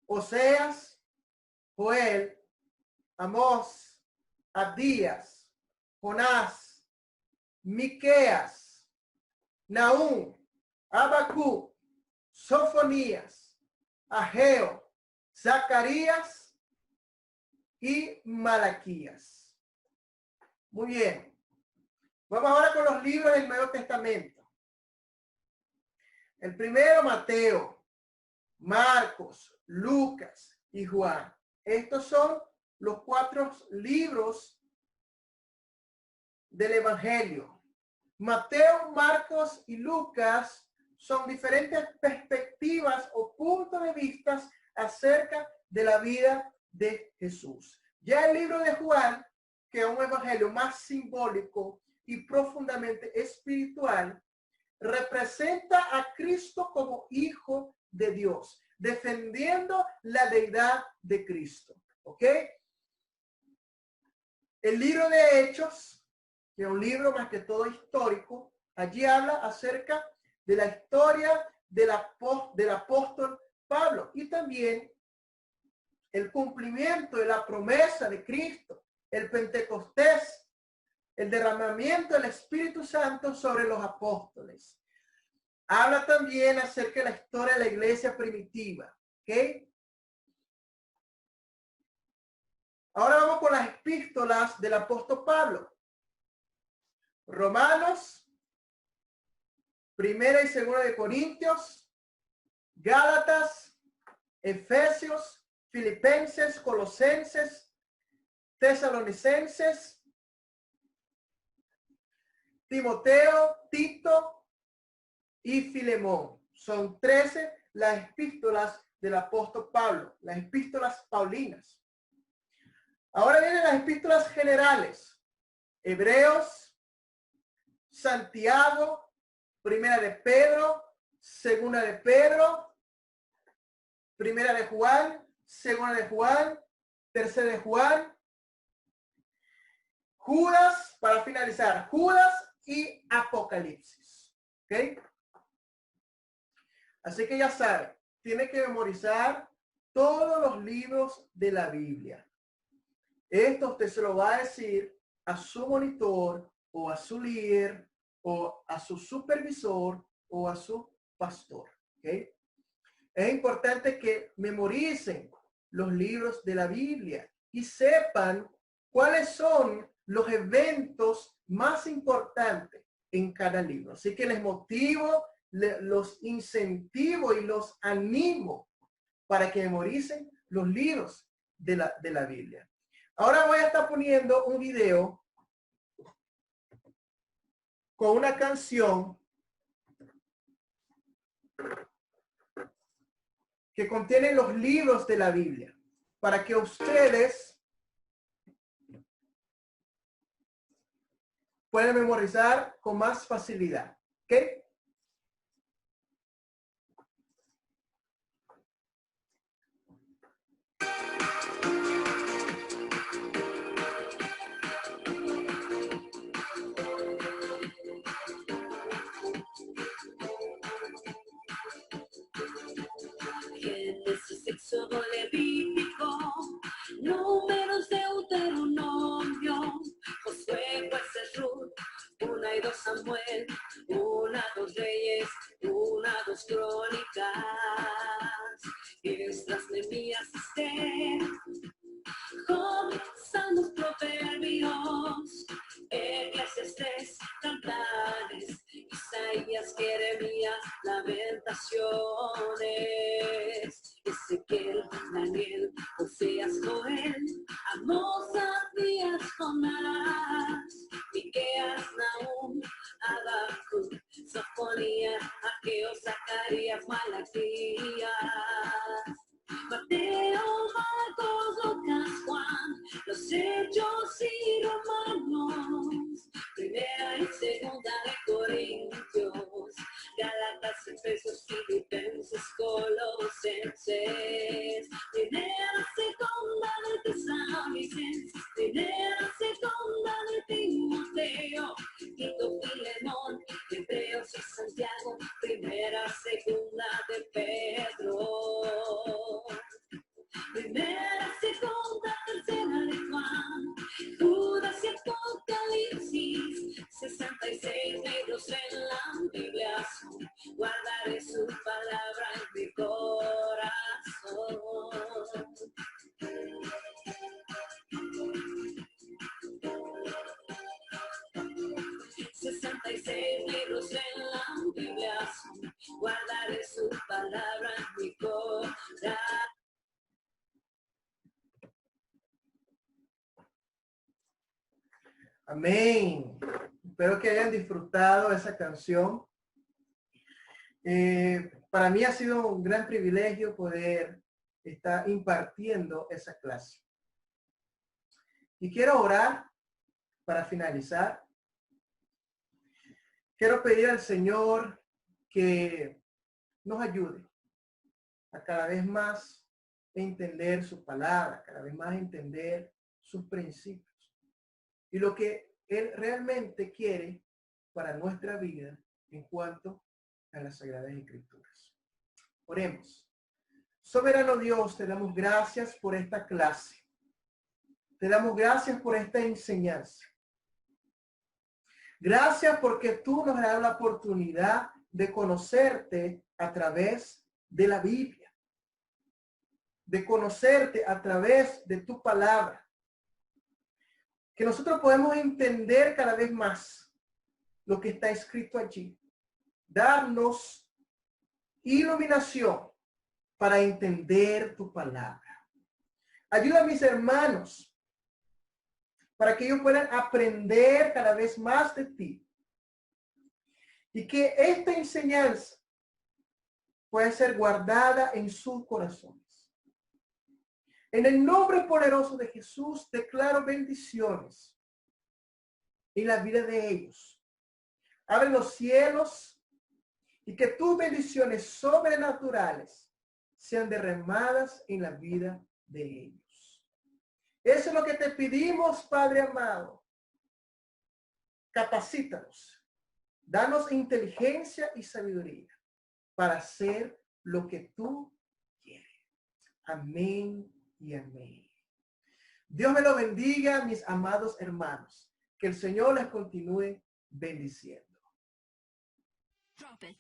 Oseas, Joel, Amós, Abdías, Jonás, Miqueas, Nahum, Habacuc, Sofonías, Ageo, Zacarías y Malaquías. Muy bien. Vamos ahora con los libros del Nuevo Testamento. El primero, Mateo, Marcos, Lucas y Juan. Estos son los 4 libros del Evangelio. Mateo, Marcos y Lucas son diferentes perspectivas o puntos de vista acerca de la vida de Jesús. Ya el libro de Juan, que es un evangelio más simbólico y profundamente espiritual, representa a Cristo como Hijo de Dios, defendiendo la deidad de Cristo. ¿Ok? El libro de Hechos, que es un libro más que todo histórico, allí habla acerca de la historia del apóstol Pablo y también el cumplimiento de la promesa de Cristo, el Pentecostés, el derramamiento del Espíritu Santo sobre los apóstoles. Habla también acerca de la historia de la iglesia primitiva. ¿Ok? Ahora vamos con las epístolas del apóstol Pablo. Romanos, Primera y Segunda de Corintios, Gálatas, Efesios, Filipenses, Colosenses, Tesalonicenses, Timoteo, Tito y Filemón. Son 13 las epístolas del apóstol Pablo, las epístolas paulinas. Ahora vienen las epístolas generales. Hebreos, Santiago, Primera de Pedro, Segunda de Pedro, Primera de Juan, Segunda de Juan, Tercera de Juan, Judas, para finalizar, Judas y Apocalipsis. ¿Ok? Así que ya saben, tiene que memorizar todos los libros de la Biblia. Esto usted se lo va a decir a su monitor o a su líder o a su supervisor o a su pastor. ¿Okay? Es importante que memoricen los libros de la Biblia y sepan cuáles son los eventos más importantes en cada libro. Así que les motivo, los incentivo y los animo para que memoricen los libros de la Biblia. Ahora voy a estar poniendo un video con una canción que contiene los libros de la Biblia para que ustedes puedan memorizar con más facilidad. ¿Ok? Génesis, Éxodo, Levítico, Números, Deuteronomio, Josué, Jueces, Ruth, 1 y 2 Samuel, 1, 2 Reyes, 1, 2 Crónicas, Esdras, Nehemías, Esther, Job, Salmos, Proverbios, Eclesiastés, Cantares, Isaías, Jeremías, Lamentaciones, Ezequiel, Daniel, Oseas, Joel, Amós, Abdías, Jonás, Miqueas, Nahum, Habacuc, Sofonías, Ageo, Zacarías, Malaquías, Mateo, Marcos, Lucas, Juan, los Hechos y Romanos, Primera y Segunda de Corintios, Gálatas, Efesios, Filipenses, Colosenses, Primera, Segunda de Tesalonicenses, Primera, Segunda de Timoteo, Tito, Filemón, Hebreos y Santiago, Primera, Segunda de Pedro. Primera, Segunda, Tercera de Juan, Judas y Apocalipsis, 66 libros en la Biblia son, guardaré su palabra en mi corazón. 66 libros en la Biblia son, guardaré su palabra en mi corazón. Amén. Espero que hayan disfrutado esa canción. Para mí ha sido un gran privilegio poder estar impartiendo esa clase. Y quiero orar para finalizar. Quiero pedir al Señor que nos ayude a cada vez más entender su palabra, cada vez más entender sus principios y lo que Él realmente quiere para nuestra vida en cuanto a las Sagradas Escrituras. Oremos. Soberano Dios, te damos gracias por esta clase. Te damos gracias por esta enseñanza. Gracias porque tú nos has dado la oportunidad de conocerte a través de la Biblia, de conocerte a través de tu palabra. Que nosotros podemos entender cada vez más lo que está escrito allí. Darnos iluminación para entender tu palabra. Ayuda a mis hermanos para que ellos puedan aprender cada vez más de ti Y que esta enseñanza puede ser guardada en sus corazones. En el nombre poderoso de Jesús, declaro bendiciones en la vida de ellos. Abre los cielos y que tus bendiciones sobrenaturales sean derramadas en la vida de ellos. Eso es lo que te pedimos, Padre amado. Capacítanos. Danos inteligencia y sabiduría para hacer lo que tú quieres. Amén y amén. Dios me lo bendiga, mis amados hermanos. Que el Señor les continúe bendiciendo. Drop it.